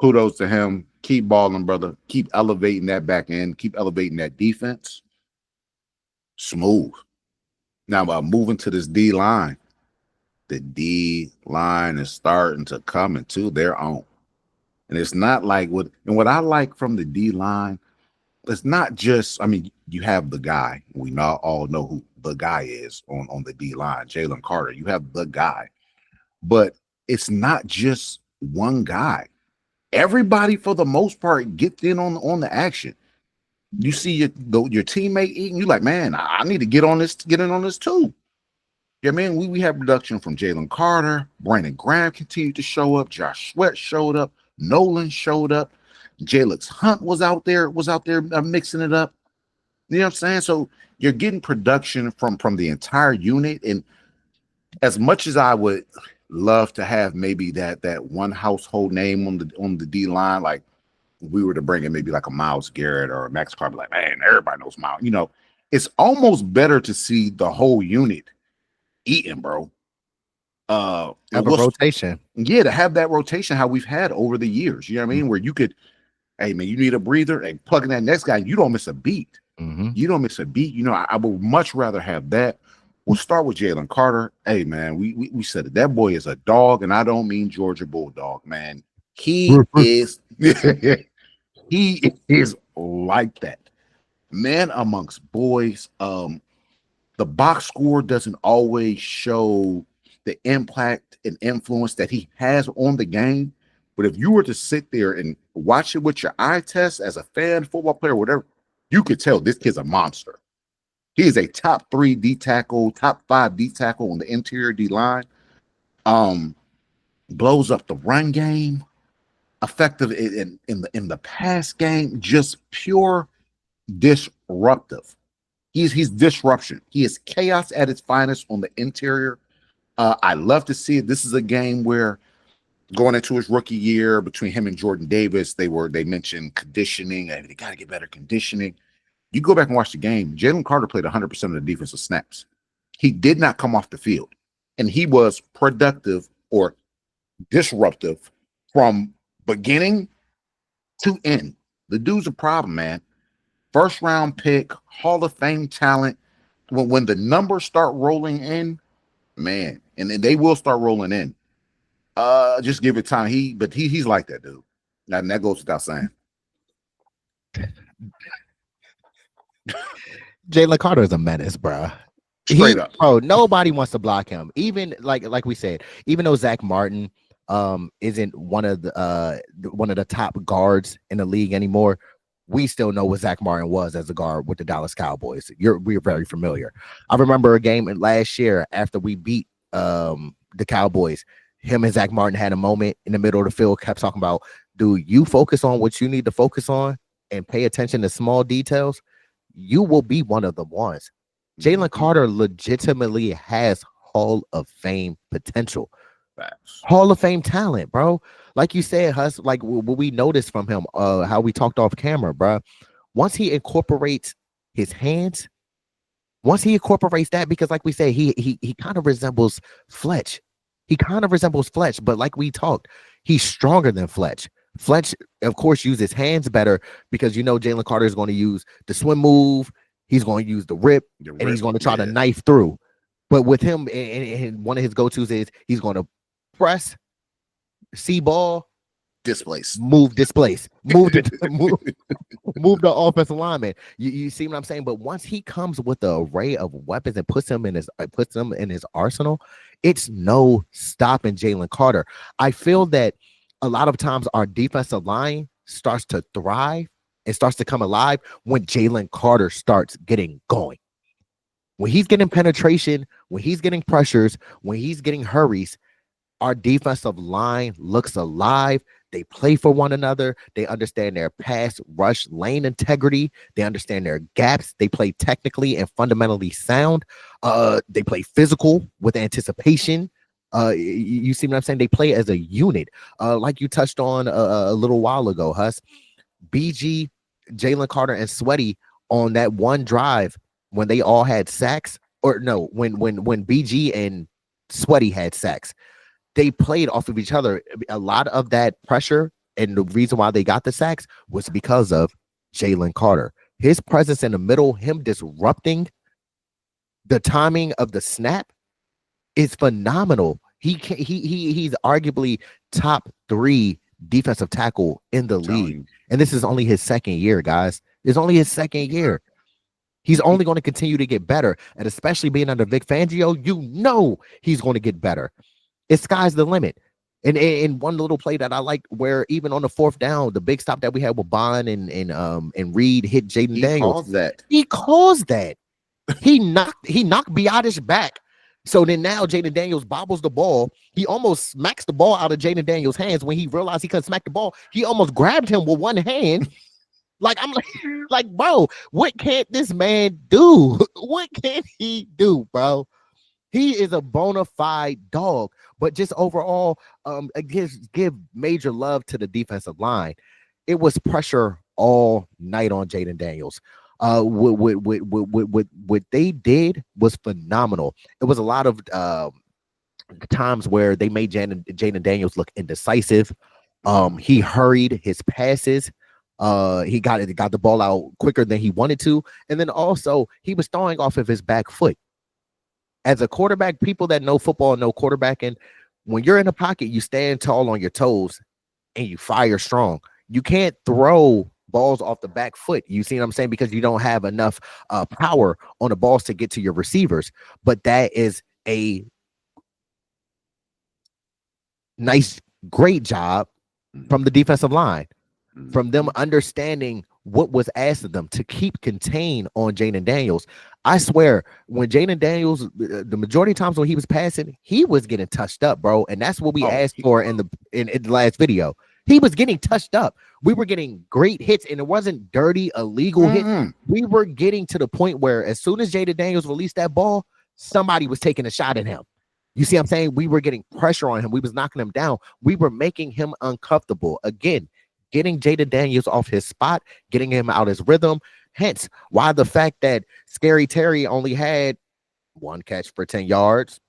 [SPEAKER 4] kudos to him. Keep balling, brother. Keep elevating that back end. Keep elevating that defense. Smooth. Now, moving to this D-line. The D-line is starting to come into their own. And it's not like what I like from the D-line, it's not just, you have the guy. We all know who the guy is on the D-line, Jalen Carter. You have the guy. But it's not just one guy. Everybody, for the most part, gets in on the action. You see your teammate eating, you're like, man, I need to get in on this too. Yeah, man, we have production from Jalen Carter. Brandon Graham continued to show up. Josh Sweat showed up. Nolan showed up. Jalix Hunt was out there mixing it up. You know what I'm saying? So you're getting production from the entire unit. And as much as I would love to have maybe that one household name on the D line, like if we were to bring in maybe like a Myles Garrett or a Max Carter, like, man, everybody knows Myles. You know, it's almost better to see the whole unit eating, bro.
[SPEAKER 3] Have a rotation.
[SPEAKER 4] Yeah, to have that rotation how we've had over the years. You know what I mean? Where you could, hey man, you need a breather, and plug in that next guy, you don't miss a beat. You don't miss a beat. You know, I would much rather have that. We'll start with Jalen Carter. Hey man, we said it. That boy is a dog, and I don't mean Georgia Bulldog, man. He is he is like that. Man amongst boys. The box score doesn't always show the impact and influence that he has on the game. But if you were to sit there and watch it with your eye test as a fan, football player, whatever, you could tell this kid's a monster. He is a top 3 D tackle, top 5 D tackle on the interior D line. Blows up the run game, effective in the pass game, just pure disruptive. He's disruption. He is chaos at its finest on the interior. I love to see it. This is a game where going into his rookie year between him and Jordan Davis, they mentioned conditioning and they got to get better conditioning. You go back and watch the game. Jalen Carter played 100% of the defensive snaps. He did not come off the field, and he was productive or disruptive from beginning to end. The dude's a problem, man. First round pick, Hall of Fame talent. When the numbers start rolling in, man, and they will start rolling in. Just give it time. He's like that dude. And that goes without saying.
[SPEAKER 3] Jalen Carter is a menace, bro.
[SPEAKER 4] Straight up,
[SPEAKER 3] bro. Nobody wants to block him. Even like we said, even though Zach Martin isn't one of the top guards in the league anymore, we still know what Zach Martin was as a guard with the Dallas Cowboys. We're very familiar. I remember a game last year after we beat the Cowboys. Him and Zach Martin had a moment in the middle of the field, kept talking about, dude, you focus on what you need to focus on and pay attention to small details. You will be one of the ones. Jalen Carter legitimately has Hall of Fame potential.
[SPEAKER 4] Facts.
[SPEAKER 3] Hall of Fame talent, bro. Like you said, Hus, like what we noticed from him, how we talked off camera, bro. Once he incorporates his hands, once he incorporates that, because like we said, he kind of resembles Fletch. He kind of resembles Fletch, but like we talked, he's stronger than Fletch. Fletch, of course, uses hands better because Jalen Carter is going to use the swim move. He's going to use the rip, and he's going to try to knife through. But with him, and one of his go-tos is he's going to press, see ball,
[SPEAKER 4] displace,
[SPEAKER 3] move the offensive lineman. You see what I'm saying? But once he comes with the array of weapons and puts them in his arsenal, it's no stopping Jalen Carter. I feel that a lot of times our defensive line starts to thrive and starts to come alive when Jalen Carter starts getting going. When he's getting penetration, when he's getting pressures, when he's getting hurries, our defensive line looks alive. They play for one another. They understand their pass rush lane integrity. They understand their gaps. They play technically and fundamentally sound. They play physical with anticipation. You see what I'm saying? They play as a unit. Like you touched on a little while ago, Hus. BG, Jalen Carter, and Sweaty on that one drive when they all had sacks, or no, when BG and Sweaty had sacks. They played off of each other. A lot of that pressure and the reason why they got the sacks was because of Jalen Carter. His presence in the middle, him disrupting the timing of the snap is phenomenal. He's arguably top 3 defensive tackle in the league. And this is only his second year, guys. It's only his second year. He's only going to continue to get better. And especially being under Vic Fangio, he's going to get better. It's sky's the limit. And in one little play that I liked, where even on the 4th down, the big stop that we had with Bond and Reed hit Jaden Daniels. He caused that. He knocked Biotish back. So then now Jaden Daniels bobbles the ball. He almost smacks the ball out of Jaden Daniels' hands. When he realized he couldn't smack the ball, he almost grabbed him with one hand. I'm like, bro, what can't this man do? What can he do, bro? He is a bona fide dog. But just overall, give major love to the defensive line. It was pressure all night on Jaden Daniels. What they did was phenomenal. It was a lot of times where they made Jaden Daniels look indecisive. He hurried his passes. He got the ball out quicker than he wanted to, and then also he was throwing off of his back foot. As a quarterback, people that know football know quarterbacking, when you're in the pocket, you stand tall on your toes and you fire strong. You can't throw balls off the back foot. You see what I'm saying? Because you don't have enough power on the balls to get to your receivers. But that is a great job from the defensive line, from them understanding what was asked of them to keep contained on Jaden Daniels. I swear, when Jaden Daniels, the majority of times when he was passing, he was getting touched up, bro. And that's what we asked for in the last video. He was getting touched up. We were getting great hits, and it wasn't dirty, illegal hits. We were getting to the point where as soon as Jaden Daniels released that ball, somebody was taking a shot at him. You see what I'm saying? We were getting pressure on him. We was knocking him down. We were making him uncomfortable. Again, getting Jaden Daniels off his spot, getting him out his rhythm. Hence, why the fact that Scary Terry only had 1 catch for 10 yards.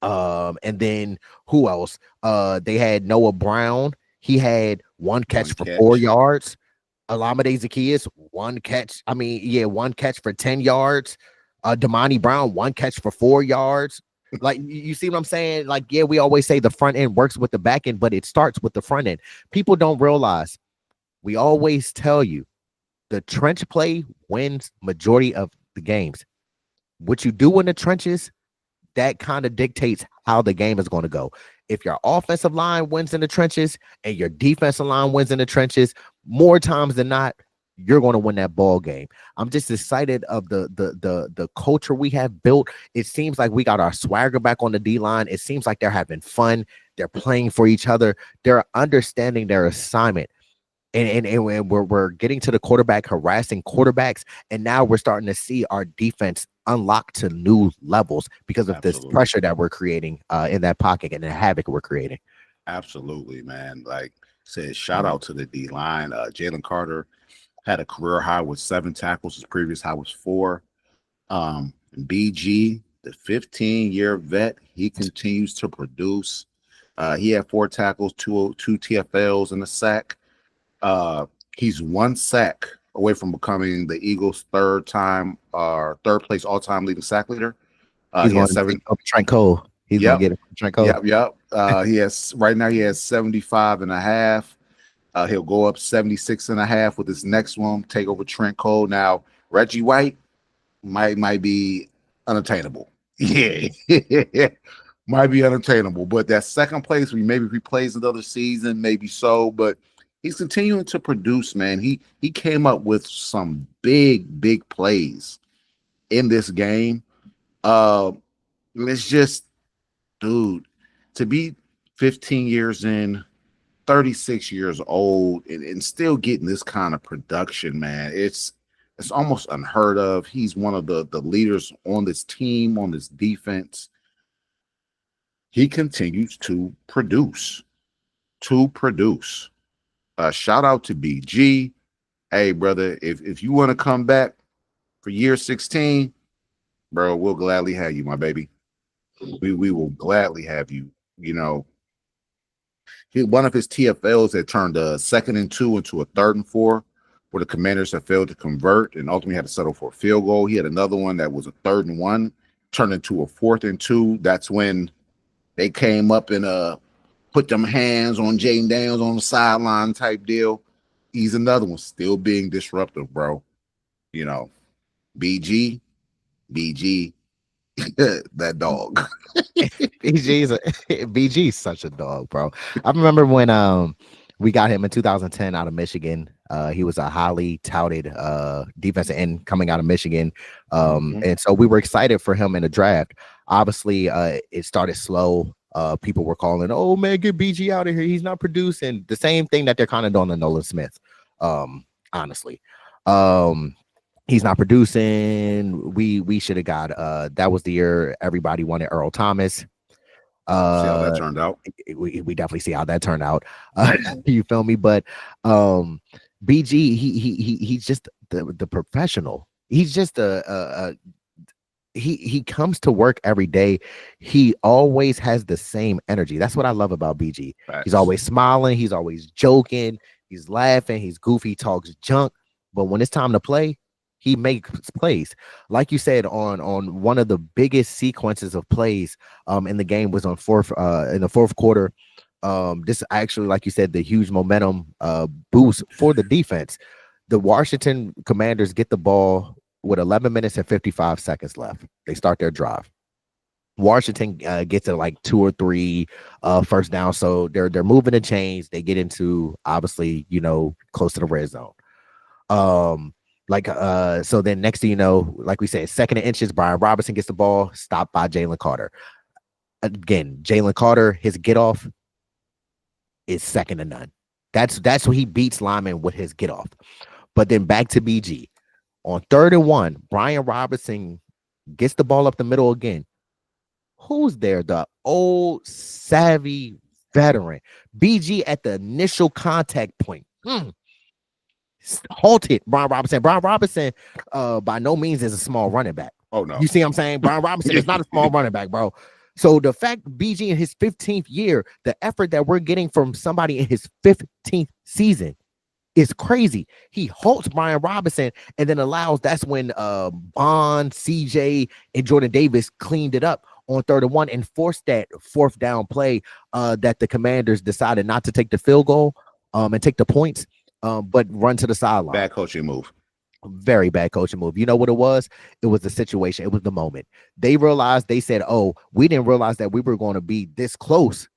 [SPEAKER 3] And then who else? They had Noah Brown. He had 1 catch for 4 yards. Olamide Zaccheaus, 1 catch. 1 catch for 10 yards. Damani Brown, 1 catch for 4 yards. Like, you see what I'm saying? Like, yeah, we always say the front end works with the back end, but it starts with the front end. People don't realize, we always tell you, the trench play wins majority of the games. What you do in the trenches, that kind of dictates how the game is going to go. If your offensive line wins in the trenches and your defensive line wins in the trenches, more times than not, you're going to win that ball game. I'm just excited of the culture we have built. It seems like we got our swagger back on the D-line. It seems like they're having fun. They're playing for each other. They're understanding their assignment. And we're getting to the quarterback, harassing quarterbacks, and now we're starting to see our defense unlock to new levels because of this pressure that we're creating in that pocket and the havoc we're creating.
[SPEAKER 4] Absolutely, man. Like I said, shout out to the D line. Jalen Carter had a career high with 7 tackles. His previous high was 4. BG, the 15-year vet, he continues to produce. He had 4 tackles, two TFLs, and a sack. He's 1 sack away from becoming the Eagles' third place all-time leading sack leader.
[SPEAKER 3] He's going to Trent Cole. He's going to get it from Trent Cole.
[SPEAKER 4] Yep. He has 75.5. He'll go up 76.5 with his next one, take over Trent Cole. Now, Reggie White might be unattainable. Yeah. Might be unattainable. But that second place, maybe if he plays another season, maybe so. But he's continuing to produce, man. He came up with some big plays in this game. It's just, dude, to be 15 years in, 36 years old, and still getting this kind of production, man, it's almost unheard of. He's one of the leaders on this team, on this defense. He continues to produce. Shout out to BG. Hey, brother, if you want to come back for year 16, bro, we'll gladly have you, my baby. We will gladly have you. You know, one of his TFLs that turned a 2nd and 2 into a 3rd and 4, where the Commanders have failed to convert and ultimately had to settle for a field goal. He had another one that was a 3rd and 1, turned into a 4th and 2. That's when they came up and put them hands on Jaden Daniels on the sideline type deal. He's another one still being disruptive, bro. You know, BG, that dog.
[SPEAKER 3] BG's such a dog, bro. I remember when we got him in 2010 out of Michigan. He was a highly touted defensive end coming out of Michigan. And so we were excited for him in the draft. Obviously, it started slow. People were calling, oh man, get BG out of here. He's not producing. The same thing that they're kind of doing to Nolan Smith. Honestly. He's not producing. We should have got that was the year everybody wanted Earl Thomas.
[SPEAKER 4] See how that turned out.
[SPEAKER 3] We definitely see how that turned out. You feel me? But BG, he's just the professional. He's just he comes to work every day. He always has the same energy. That's what I love about BG. Right. He's always smiling. He's always joking. He's laughing. He's goofy. He talks junk. But when it's time to play, he makes plays. Like you said, on one of the biggest sequences of plays in the game was in the fourth quarter. This actually, like you said, the huge momentum boost for the defense. The Washington Commanders get the ball with 11 minutes and 55 seconds left. They start their drive. Washington gets it like 2 or 3 first down. So they're moving the chains. They get into, obviously, close to the red zone. So then next thing you know, like we said, 2nd and inches, Brian Robinson gets the ball, stopped by Jalen Carter. Again, Jalen Carter, his get off is 2nd to none. That's what he beats Lyman with his get off. But then back to BG. On 3rd and 1, Brian Robinson gets the ball up the middle again. Who's there? The old savvy veteran. BG at the initial contact point. Halted Brian Robinson. Brian Robinson, by no means is a small running back.
[SPEAKER 4] Oh, no.
[SPEAKER 3] You see what I'm saying? Brian Robinson is not a small running back, bro. So the fact BG in his 15th year, the effort that we're getting from somebody in his 15th season is crazy. He halts Brian Robinson and then allows, that's when Bond, CJ, and Jordan Davis cleaned it up on 3rd and 1 and forced that 4th down play that the Commanders decided not to take the field goal and take the points, but run to the sideline.
[SPEAKER 4] Bad coaching move.
[SPEAKER 3] Very bad coaching move. You know what it was? It was the situation. It was the moment. They realized, they said, oh, we didn't realize that we were going to be this close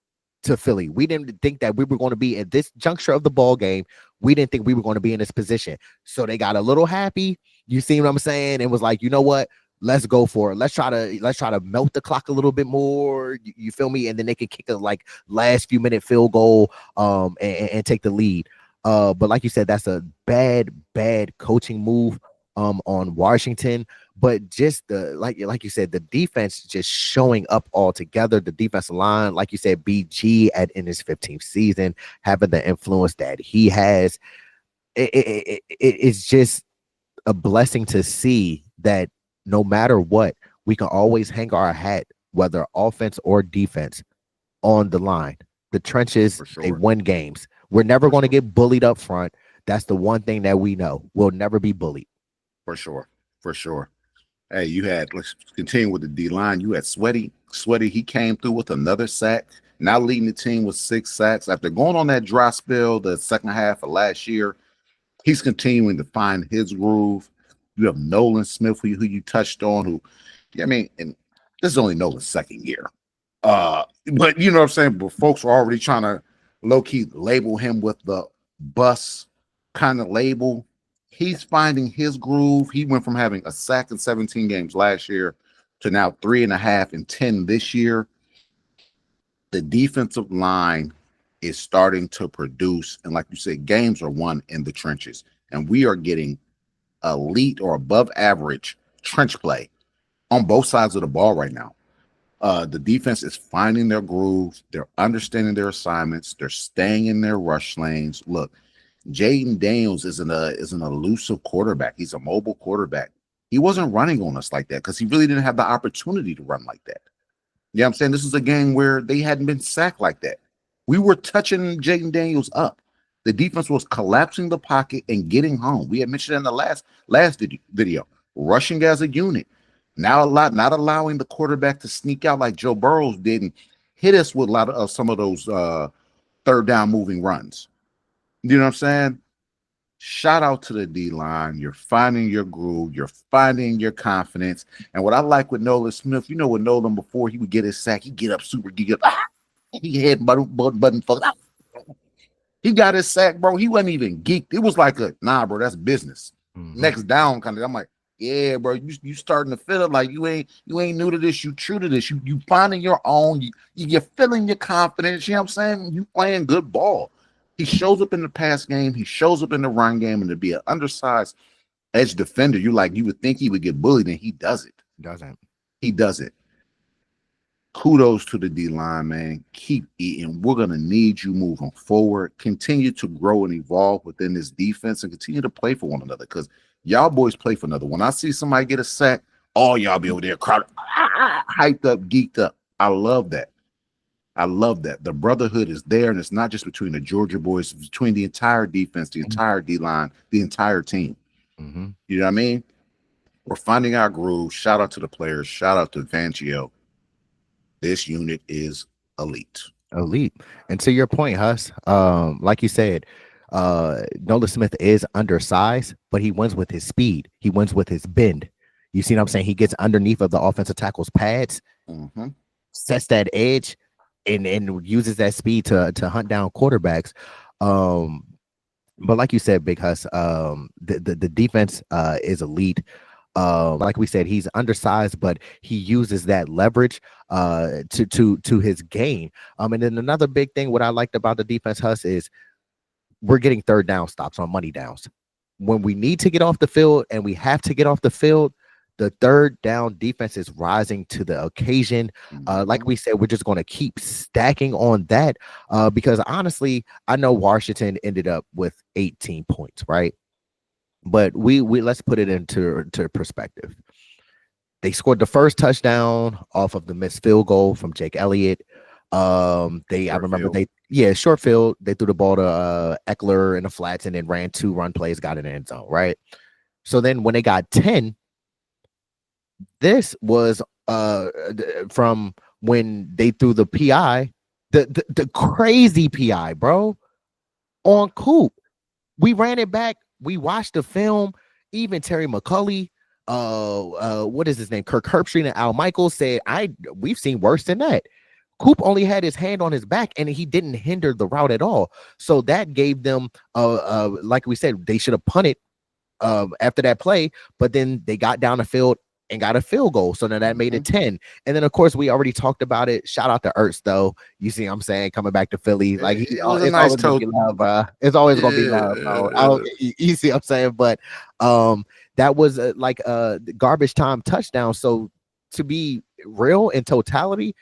[SPEAKER 3] to Philly. We didn't think that we were going to be at this juncture of the ball game. We didn't think we were going to be in this position. So they got a little happy. You see what I'm saying? And was like, you know what? Let's go for it. Let's try to melt the clock a little bit more. You feel me? And then they could kick a like last few minute field goal and take the lead. But like you said, that's a bad coaching move on Washington. But just the like you said, the defense just showing up all together. The defensive line, like you said, BG in his 15th season, having the influence that he has. It's just a blessing to see that no matter what, we can always hang our hat, whether offense or defense, on the line. The trenches, they win games. We're never going to get bullied up front. That's the one thing that we know. We'll never be bullied.
[SPEAKER 4] For sure. Hey, let's continue with the D-line. You had Sweaty. He came through with another sack, now leading the team with 6 sacks. After going on that dry spell the second half of last year, he's continuing to find his groove. You have Nolan Smith, who you touched on, and this is only Nolan's second year. But you know what I'm saying? But folks are already trying to low-key label him with the bus kind of label. He's finding his groove. He went from having a sack in 17 games last year to now 3.5 in 10 this year. The defensive line is starting to produce. And like you said, games are won in the trenches. And we are getting elite or above average trench play on both sides of the ball right now. The defense is finding their grooves. They're understanding their assignments. They're staying in their rush lanes. Look, Jaden Daniels is an elusive quarterback. He's a mobile quarterback. He wasn't running on us like that because he really didn't have the opportunity to run like that. You know what I'm saying? This is a game where they hadn't been sacked like that. We were touching Jaden Daniels up. The defense was collapsing the pocket and getting home. We had mentioned in the last video, rushing as a unit. Now not allowing the quarterback to sneak out like Joe Burrows did and hit us with a lot of some of those 3rd down moving runs. You know what I'm saying? Shout out to the D-line. You're finding your groove. You're finding your confidence. And what I like with Nolan Smith, with Nolan before he would get his sack, he'd get up super geek up. He had button fuck. He got his sack, bro. He wasn't even geeked. It was like nah, bro, that's business. Mm-hmm. Next down kind of. I'm like, yeah, bro, you starting to feel it like you ain't new to this, you true to this. You finding your own, you're feeling your confidence, you know what I'm saying? You playing good ball. He shows up in the pass game, he shows up in the run game, and to be an undersized edge defender, you would think he would get bullied, and he doesn't. He doesn't. Kudos to the D-line, man. Keep eating. We're going to need you moving forward. Continue to grow and evolve within this defense and continue to play for one another because y'all boys play for another. When I see somebody get a sack, all y'all be over there crowded, hyped up, geeked up. I love that. The brotherhood is there, and it's not just between the Georgia boys, it's between the entire defense, the entire D-line, the entire team. Mm-hmm. You know what I mean? We're finding our groove. Shout out to the players. Shout out to Fangio. This unit is elite.
[SPEAKER 3] And to your point, Huss, like you said, Nolan Smith is undersized, but he wins with his speed. He wins with his bend. You see what I'm saying? He gets underneath of the offensive tackle's pads, sets that edge, and uses that speed to hunt down quarterbacks. But like you said, Big Huss, the defense is elite. Like we said, he's undersized, but he uses that leverage to his game. And then another big thing, what I liked about the defense, Huss, is we're getting 3rd down stops on money downs. When we need to get off the field and we have to get off the field, The third down defense is rising to the occasion. Like we said, we're just going to keep stacking on that because honestly, I know Washington ended up with 18 points, right? But we let's put it into perspective. They scored the first touchdown off of the missed field goal from Jake Elliott. Short field. They threw the ball to Eckler in the flats and then ran 2 run plays, got in the end zone, right? So then when they got 10, this was from when they threw the PI, the crazy PI, bro, on Coop. We ran it back. We watched the film. Even Terry McCulley, what is his name? Kirk Herbstreit and Al Michaels said, we've seen worse than that. Coop only had his hand on his back and he didn't hinder the route at all. So that gave them, like we said, they should have punted after that play, but then they got down the field and got a field goal. So then that made it 10. And then, of course, we already talked about it. Shout out to Ertz, though. You see what I'm saying? Coming back to Philly. Like, it's always going to be love, bro. It's always going to be love, bro. You see what I'm saying? But that was like a garbage time touchdown. So to be real in totality,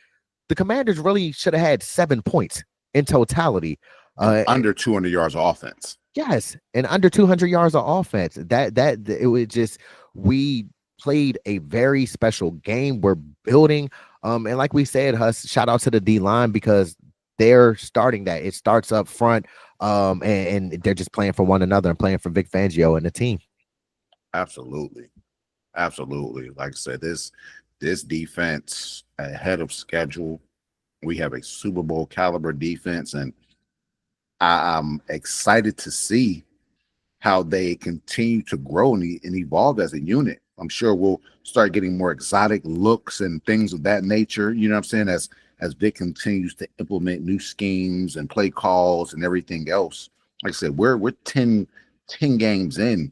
[SPEAKER 3] the Commanders really should have had 7 points in totality.
[SPEAKER 4] Under 200 yards of offense.
[SPEAKER 3] Yes, and under 200 yards of offense. That it was just, we played a very special game. We're building, and like we said, Huss, shout out to the D line because they're starting that. It starts up front, and they're just playing for one another and playing for Vic Fangio and the team.
[SPEAKER 4] Absolutely. Like I said, this defense ahead of schedule. We have a Super Bowl caliber defense, and I'm excited to see how they continue to grow and evolve as a unit. I'm sure we'll start getting more exotic looks and things of that nature. You know what I'm saying? As Vic continues to implement new schemes and play calls and everything else. Like I said, we're 10 games in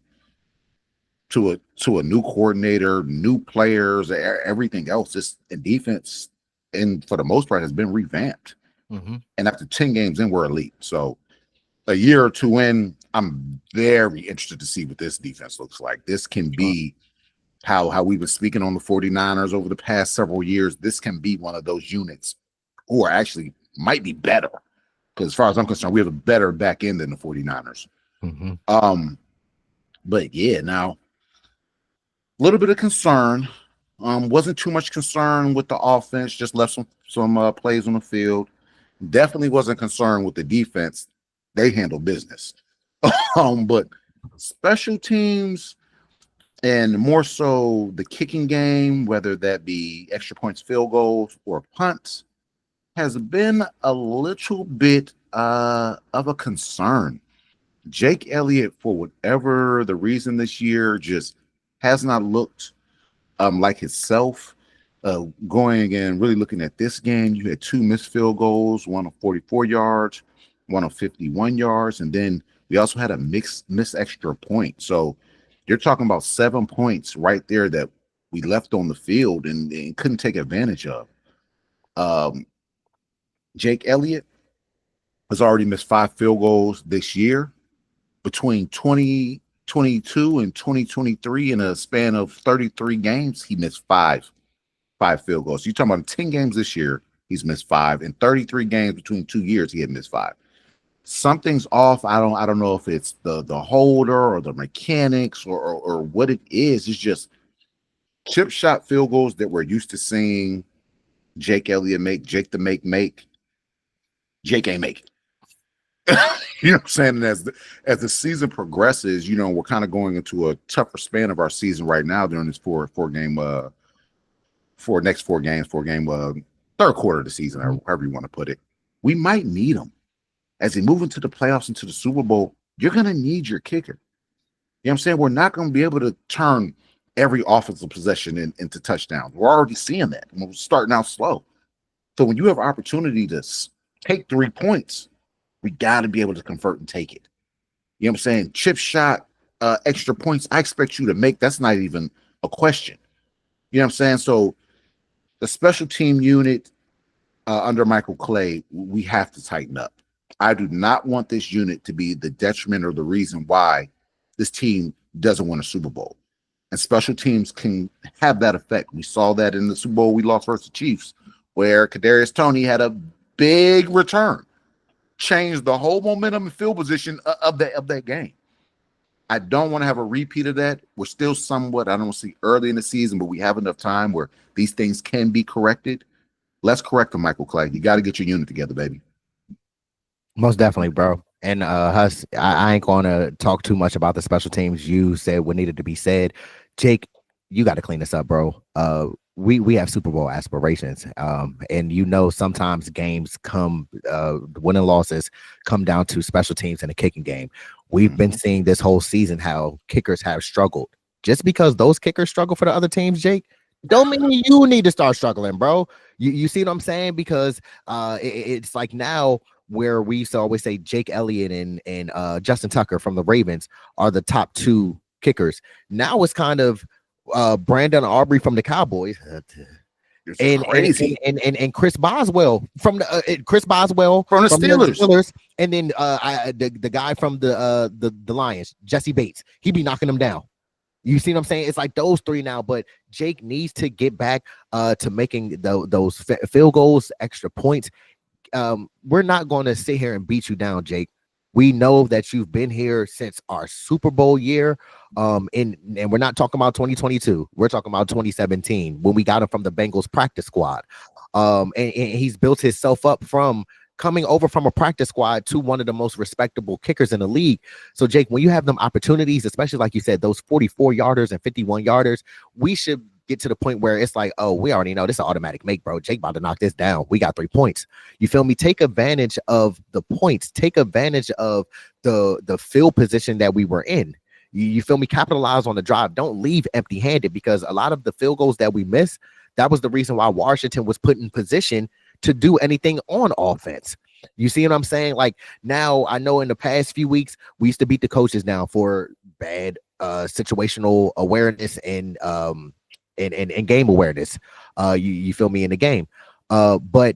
[SPEAKER 4] to a new coordinator, new players, everything else. This defense, and for the most part, has been revamped. And after 10 games in, we're elite. So a year or two in, I'm very interested to see what this defense looks like. This can be how we've been speaking on the 49ers over the past several years. This can be one of those units who are actually might be better. Because as far as I'm concerned, we have a better back end than the 49ers. But yeah, now a little bit of concern. Wasn't too much concern with the offense, just left some plays on the field. Definitely wasn't concerned with the defense. They handle business. But special teams, and more so the kicking game, whether that be extra points, field goals, or punts, has been a little bit of a concern. Jake Elliott, for whatever the reason this year, just has not looked like himself. Going and really looking at this game, you had 2 missed field goals, one of 44 yards, one of 51 yards, and then we also had a missed extra point. So you're talking about 7 points right there that we left on the field and couldn't take advantage of. Jake Elliott has already missed 5 field goals this year. Between 2022 and 2023, in a span of 33 games, he missed five field goals. So you're talking about 10 games this year, he's missed 5. In 33 games between 2 years, he had missed 5. Something's off. I don't know if it's the holder or the mechanics or what it is. It's just chip shot field goals that we're used to seeing Jake Elliott make, Jake ain't make it. You know what I'm saying? And as the season progresses, you know, we're kind of going into a tougher span of our season right now during this four game third quarter of the season, however you want to put it. We might need them. As they move into the playoffs, into the Super Bowl, you're going to need your kicker. You know what I'm saying? We're not going to be able to turn every offensive possession into touchdowns. We're already seeing that. We're starting out slow. So when you have opportunity to take 3 points, we got to be able to convert and take it. You know what I'm saying? Chip shot, extra points, I expect you to make. That's not even a question. You know what I'm saying? So the special team unit under Michael Clay, we have to tighten up. I do not want this unit to be the detriment or the reason why this team doesn't win a Super Bowl. And special teams can have that effect. We saw that in the Super Bowl we lost versus the Chiefs, where Kadarius Toney had a big return, changed the whole momentum and field position of that game. I don't want to have a repeat of that. We're still somewhat, I don't see early in the season, but we have enough time where these things can be corrected. Let's correct them, Michael Clay. You got to get your unit together, baby.
[SPEAKER 3] Most definitely, bro. And Huss, I ain't going to talk too much about the special teams. You said what needed to be said. Jake, you got to clean this up, bro. We have Super Bowl aspirations. And you know, sometimes games come, win and losses come down to special teams in a kicking game. We've been seeing this whole season how kickers have struggled. Just because those kickers struggle for the other teams, Jake, don't mean you need to start struggling, bro. You see what I'm saying? Because it's like now where we used to always say Jake Elliott and Justin Tucker from the Ravens are the top two kickers. Now it's kind of Brandon Aubrey from the Cowboys and Chris Boswell from the Steelers, and then the guy from the Lions, Jesse Bates. He be knocking them down. You see what I'm saying? It's like those three now, but Jake needs to get back to making those field goals, extra points. We're not going to sit here and beat you down, Jake. We know that you've been here since our Super Bowl year. And we're not talking about 2022. We're talking about 2017 when we got him from the Bengals practice squad. And he's built himself up from coming over from a practice squad to one of the most respectable kickers in the league. So, Jake, when you have them opportunities, especially like you said, those 44-yarders and 51-yarders, we should get to the point where it's like, oh, we already know this is an automatic make, bro. Jake about to knock this down. We got 3 points. You feel me? Take advantage of the points. Take advantage of the field position that we were in. You feel me? Capitalize on the drive. Don't leave empty-handed, because a lot of the field goals that we missed, that was the reason why Washington was put in position to do anything on offense. You see what I'm saying? Like, now I know in the past few weeks, we used to beat the coaches down for bad situational awareness and game awareness. You feel me, in the game. But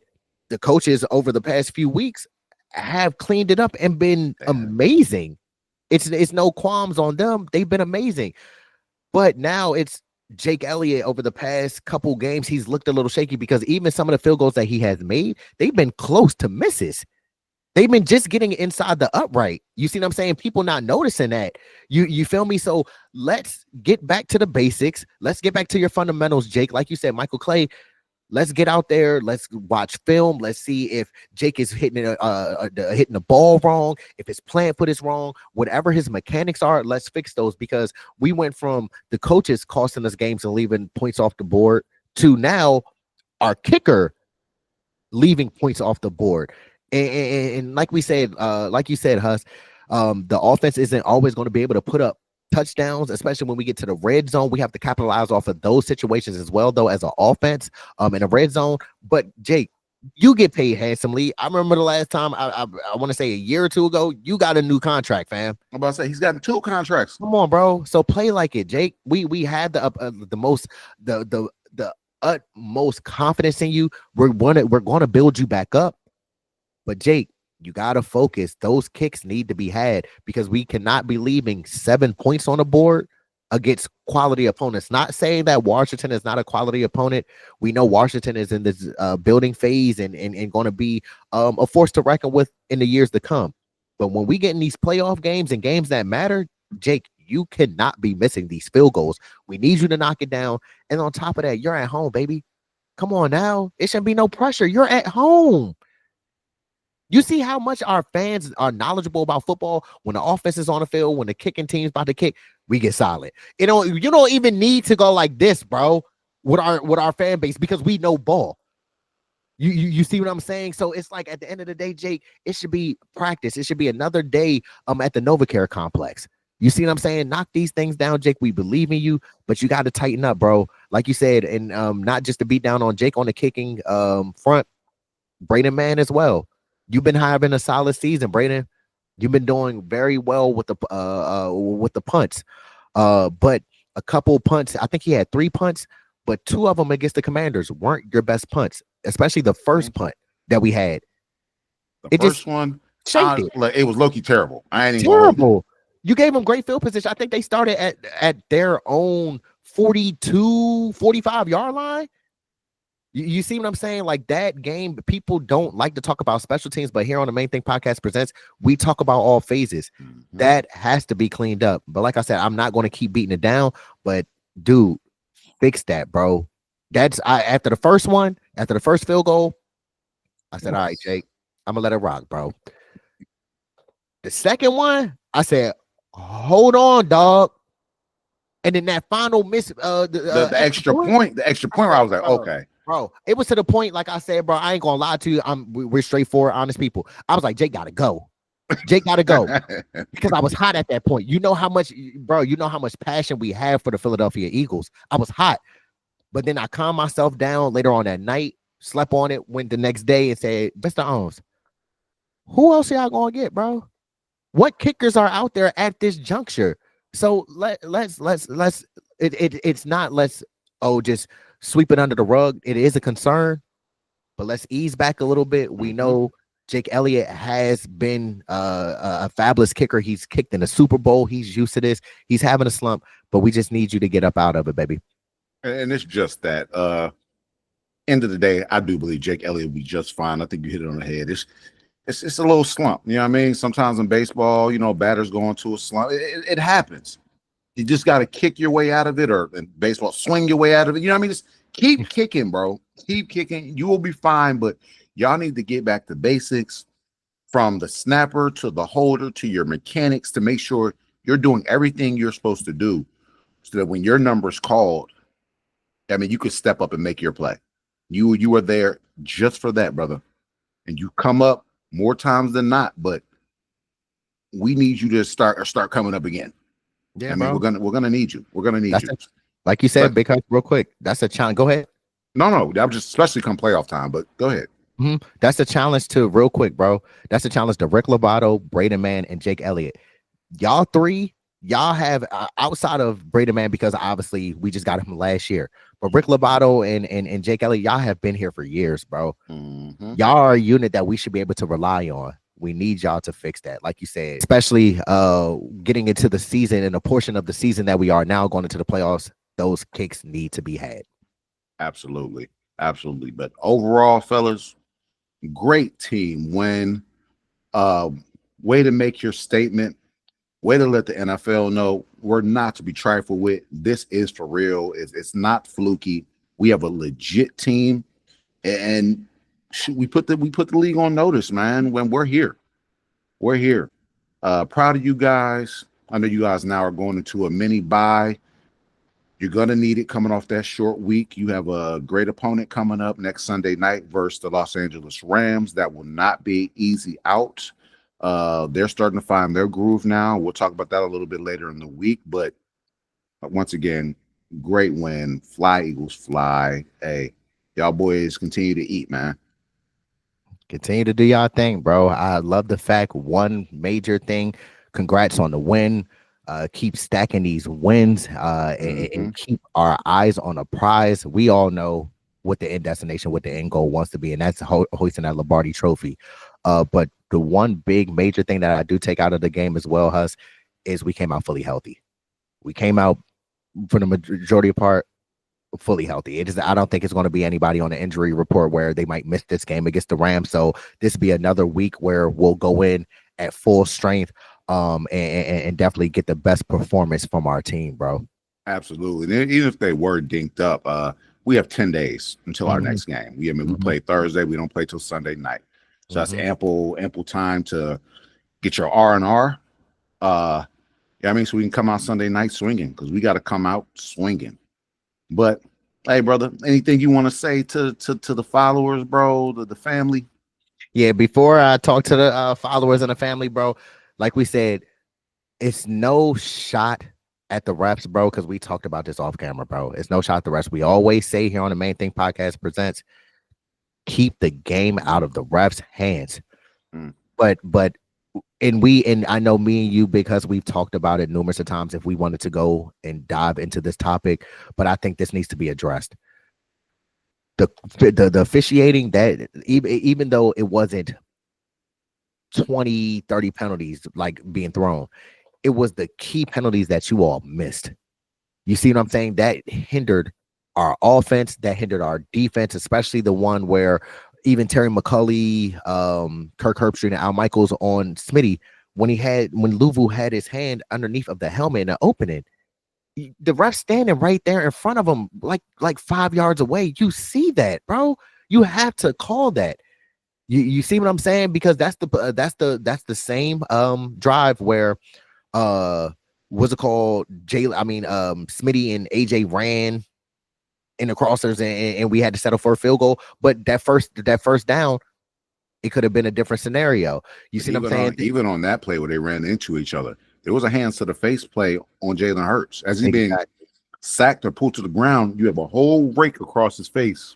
[SPEAKER 3] the coaches over the past few weeks have cleaned it up and been amazing. It's no qualms on them. They've been amazing. But now it's Jake Elliott. Over the past couple games, he's looked a little shaky, because even some of the field goals that he has made, they've been close to misses. They've been just getting inside the upright. You see what I'm saying? People not noticing that. You feel me? So let's get back to the basics. Let's get back to your fundamentals, Jake. Like you said, Michael Clay, let's get out there. Let's watch film. Let's see if Jake is hitting the ball wrong, if his plant foot is wrong, whatever his mechanics are, let's fix those, because we went from the coaches costing us games and leaving points off the board to now our kicker leaving points off the board. And like we said, like you said, Huss, the offense isn't always going to be able to put up touchdowns, especially when we get to the red zone. We have to capitalize off of those situations as well, though, as an offense in the red zone. But Jake, you get paid handsomely. I remember the last time, I want to say a year or two ago, you got a new contract, fam.
[SPEAKER 4] I'm about to say he's gotten 2 contracts.
[SPEAKER 3] Come on, bro. So play like it, Jake. We had the utmost confidence in you. We're going to build you back up. But Jake, you got to focus. Those kicks need to be had, because we cannot be leaving 7 points on the board against quality opponents. Not saying that Washington is not a quality opponent. We know Washington is in this building phase and going to be a force to reckon with in the years to come. But when we get in these playoff games and games that matter, Jake, you cannot be missing these field goals. We need you to knock it down. And on top of that, you're at home, baby. Come on now. It shouldn't be no pressure. You're at home. You see how much our fans are knowledgeable about football. When the offense is on the field, when the kicking team's about to kick, we get solid. You don't even need to go like this, bro, with our fan base, because we know ball. You see what I'm saying? So it's like, at the end of the day, Jake, it should be practice. It should be another day at the NovaCare complex. You see what I'm saying? Knock these things down, Jake. We believe in you, but you got to tighten up, bro. Like you said, and not just to beat down on Jake on the kicking front, Braden Mann as well. You've been having a solid season, Braden. You've been doing very well with the punts. But a couple punts, I think he had 3 punts, but 2 of them against the Commanders weren't your best punts, especially the first punt that we had.
[SPEAKER 4] The first one, it was low-key terrible. I ain't even
[SPEAKER 3] terrible. You gave them great field position. I think they started at their own 42, 45-yard line. You see what I'm saying? Like that game, people don't like to talk about special teams, but here on the Main Thing Podcast Presents, we talk about all phases. That has to be cleaned up. But like I said, I'm not going to keep beating it down. But dude, fix that, bro. After the first field goal, I said, all right, Jake, I'm gonna let it rock, bro. The second one, I said, hold on, dog. And then that final miss,
[SPEAKER 4] the extra point where I was like, okay.
[SPEAKER 3] Bro, it was to the point, like I said, bro, I ain't gonna lie to you. We're straightforward, honest people. I was like, Jake gotta go. Jake gotta go. Because I was hot at that point. You know how much passion we have for the Philadelphia Eagles. I was hot. But then I calmed myself down later on that night, slept on it, went the next day and said, Mr. Owens, who else y'all gonna get, bro? What kickers are out there at this juncture? So let's just sweep it under the rug. It is a concern, but let's ease back a little bit. We know Jake Elliott has been a fabulous kicker. He's kicked in the Super Bowl. He's used to this. He's having a slump, but we just need you to get up out of it, baby.
[SPEAKER 4] And it's just that end of the day, I do believe Jake Elliott will be just fine. I think you hit it on the head. It's a little slump. You know what I mean? Sometimes in baseball, batters go into a slump. It happens. You just got to kick your way out of it, or in baseball, swing your way out of it. You know what I mean? Just keep kicking, bro. Keep kicking. You will be fine, but y'all need to get back to basics, from the snapper to the holder to your mechanics, to make sure you're doing everything you're supposed to do so that when your number's called, I mean, you could step up and make your play. You are there just for that, brother. And you come up more times than not, but we need you to start coming up again.
[SPEAKER 3] Yeah,
[SPEAKER 4] I mean, we're gonna need you. We're gonna need you.
[SPEAKER 3] Like you said, because real quick, that's a challenge. Go ahead.
[SPEAKER 4] No, I'm just, especially come playoff time. But go ahead.
[SPEAKER 3] That's a challenge to real quick, bro. That's a challenge to Rick Lovato, Braden Mann, and Jake Elliott. Y'all three, y'all have outside of Braden Mann, because obviously we just got him last year. But Rick Lovato and Jake Elliott, y'all have been here for years, bro. Y'all are a unit that we should be able to rely on. We need y'all to fix that, like you said, especially getting into the season and a portion of the season that we are now going into the playoffs. Those kicks need to be had.
[SPEAKER 4] Absolutely. But overall, fellas, great team win. Way to make your statement. Way to let the NFL know we're not to be trifled with. This is for real. It's not fluky. We have a legit team, and we put the league on notice, man. When we're here. Proud of you guys. I know you guys now are going into a mini bye. You're gonna need it coming off that short week. You have a great opponent coming up next Sunday night versus the Los Angeles Rams. That will not be easy out. They're starting to find their groove now. We'll talk about that a little bit later in the week. But once again, great win. Fly, Eagles, fly. Hey, y'all boys continue to eat, man.
[SPEAKER 3] Continue to do y'all thing, bro. I love the fact, one major thing, congrats on the win. Keep stacking these wins and keep our eyes on a prize. We all know what the end destination, what the end goal wants to be, and that's hoisting that Lombardi trophy. But the one big major thing that I do take out of the game as well, Huss, is we came out fully healthy. We came out, for the majority of part, fully healthy. I don't think it's going to be anybody on the injury report where they might miss this game against the Rams. So this will be another week where we'll go in at full strength and definitely get the best performance from our team, bro.
[SPEAKER 4] Absolutely. And even if they were dinked up, we have 10 days until our next game. We play Thursday. We don't play till Sunday night. So that's ample time to get your R&R. So we can come out Sunday night swinging, because we got to come out swinging. But hey, brother, anything you want to say to the followers, bro, the family?
[SPEAKER 3] Yeah, before I talk to the followers and the family, bro, like we said, it's no shot at the refs, bro, because we talked about this off camera, bro. It's no shot at the refs. We always say here on the Main Thing Podcast Presents, keep the game out of the refs' hands. But I know me and you, because we've talked about it numerous of times, if we wanted to go and dive into this topic, but I think this needs to be addressed. The officiating, that even though it wasn't 20, 30 penalties like being thrown, it was the key penalties that you all missed. You see what I'm saying? That hindered our offense, that hindered our defense, especially the one where even Terry McCulley, Kirk Herbstreit, and Al Michaels on Smitty, when Luvu had his hand underneath of the helmet in the opening, the ref standing right there in front of him, like 5 yards away. You see that, bro? You have to call that. You see what I'm saying? Because that's the same drive where what's it called? Smitty and AJ ran in the crossers and we had to settle for a field goal. But that first down, it could have been a different scenario. You see what I'm saying?
[SPEAKER 4] Even on that play where they ran into each other, there was a hands to the face play on Jalen Hurts. As he's being sacked or pulled to the ground, you have a whole rake across his face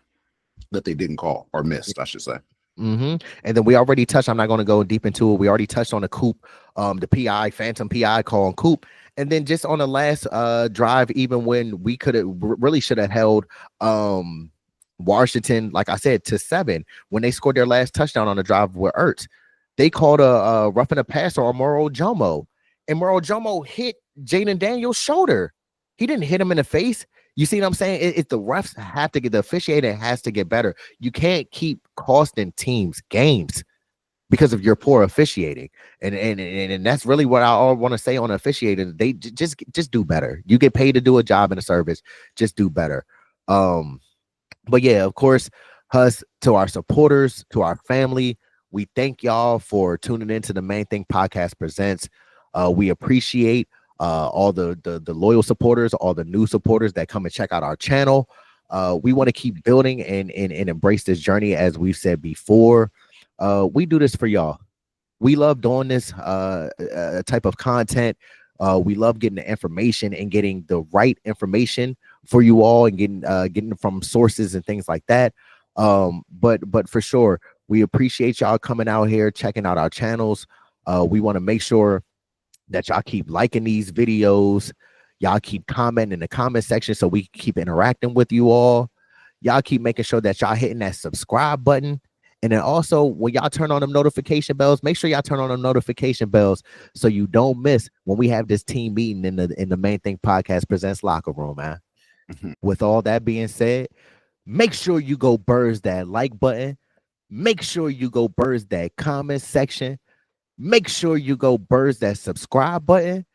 [SPEAKER 4] that they didn't call or missed, I should say.
[SPEAKER 3] And then we already touched, I'm not going to go deep into it. We already touched on the Coop, the PI, phantom PI call on Coop. And then just on the last drive, even when we should have held Washington, like I said, to 7, when they scored their last touchdown on the drive with Ertz, they called a roughing a passer on Moro Jomo. And Moro Jomo hit Jaden Daniels' shoulder. He didn't hit him in the face. You see what I'm saying? It's the refs have to get, the officiating has to get better. You can't keep costing teams games because of your poor officiating. And that's really what I all want to say on officiating. They just do better. You get paid to do a job in a service. Just do better. But yeah, of course, us, to our supporters, to our family, we thank y'all for tuning into the Main Thing Podcast Presents. We appreciate all the loyal supporters, all the new supporters that come and check out our channel. We want to keep building and embrace this journey. As we've said before, we do this for y'all. We love doing this type of content. We love getting the information and getting the right information for you all and getting from sources and things like that. But for sure, we appreciate y'all coming out here, checking out our channels. We want to make sure that y'all keep liking these videos. Y'all keep commenting in the comment section so we keep interacting with you all. Y'all keep making sure that y'all hitting that subscribe button. And then also, when y'all turn on them notification bells, make sure y'all turn on them notification bells so you don't miss when we have this team meeting in the Main Thing Podcast Presents locker room, man. With all that being said, make sure you go burst that like button. Make sure you go burst that comment section. Make sure you go burst that subscribe button.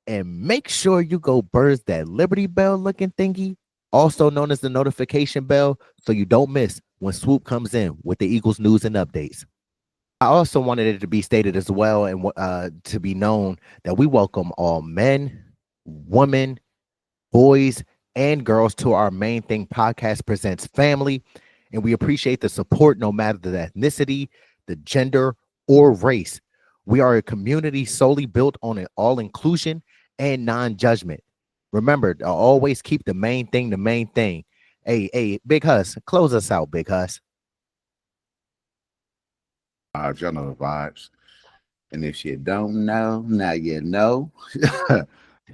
[SPEAKER 3] And make sure you go burst that Liberty Bell looking thingy, also known as the notification bell, so you don't miss when Swoop comes in with the Eagles news and updates. I also wanted it to be stated as well and to be known that we welcome all men, women, boys, and girls to our Main Thing Podcast Presents family. And we appreciate the support no matter the ethnicity, the gender, or race. We are a community solely built on an all-inclusion and non-judgment. Remember to always keep the main thing the main thing. Hey, Big Hus, close us out, Big Hus.
[SPEAKER 4] Y'all know the vibes. And if you don't know, now you know.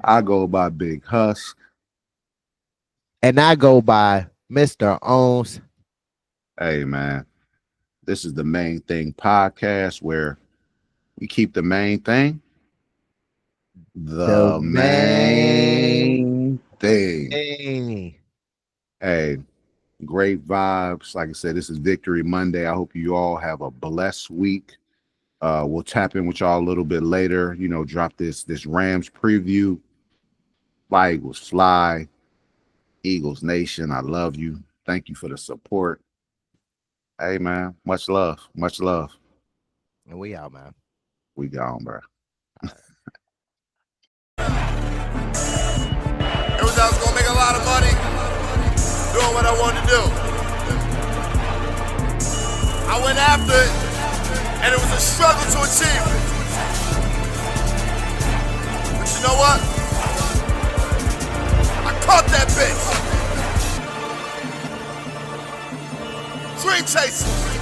[SPEAKER 4] I go by Big Hus.
[SPEAKER 3] And I go by Mr. Owens.
[SPEAKER 4] Hey, man. This is the Main Thing Podcast where we keep the main thing the main thing. Hey, great vibes. Like I said, this is Victory Monday. I hope you all have a blessed week. We'll tap in with y'all a little bit later. You know, drop this Rams preview. Fly Eagles fly. Eagles Nation, I love you. Thank you for the support. Hey, man, much love. Much love.
[SPEAKER 3] And we out, man.
[SPEAKER 4] We gone, bro.
[SPEAKER 2] It was I was gonna make a lot of money doing what I wanted to do. I went after it, and it was a struggle to achieve it. But you know what? I caught that bitch. Dream chasing.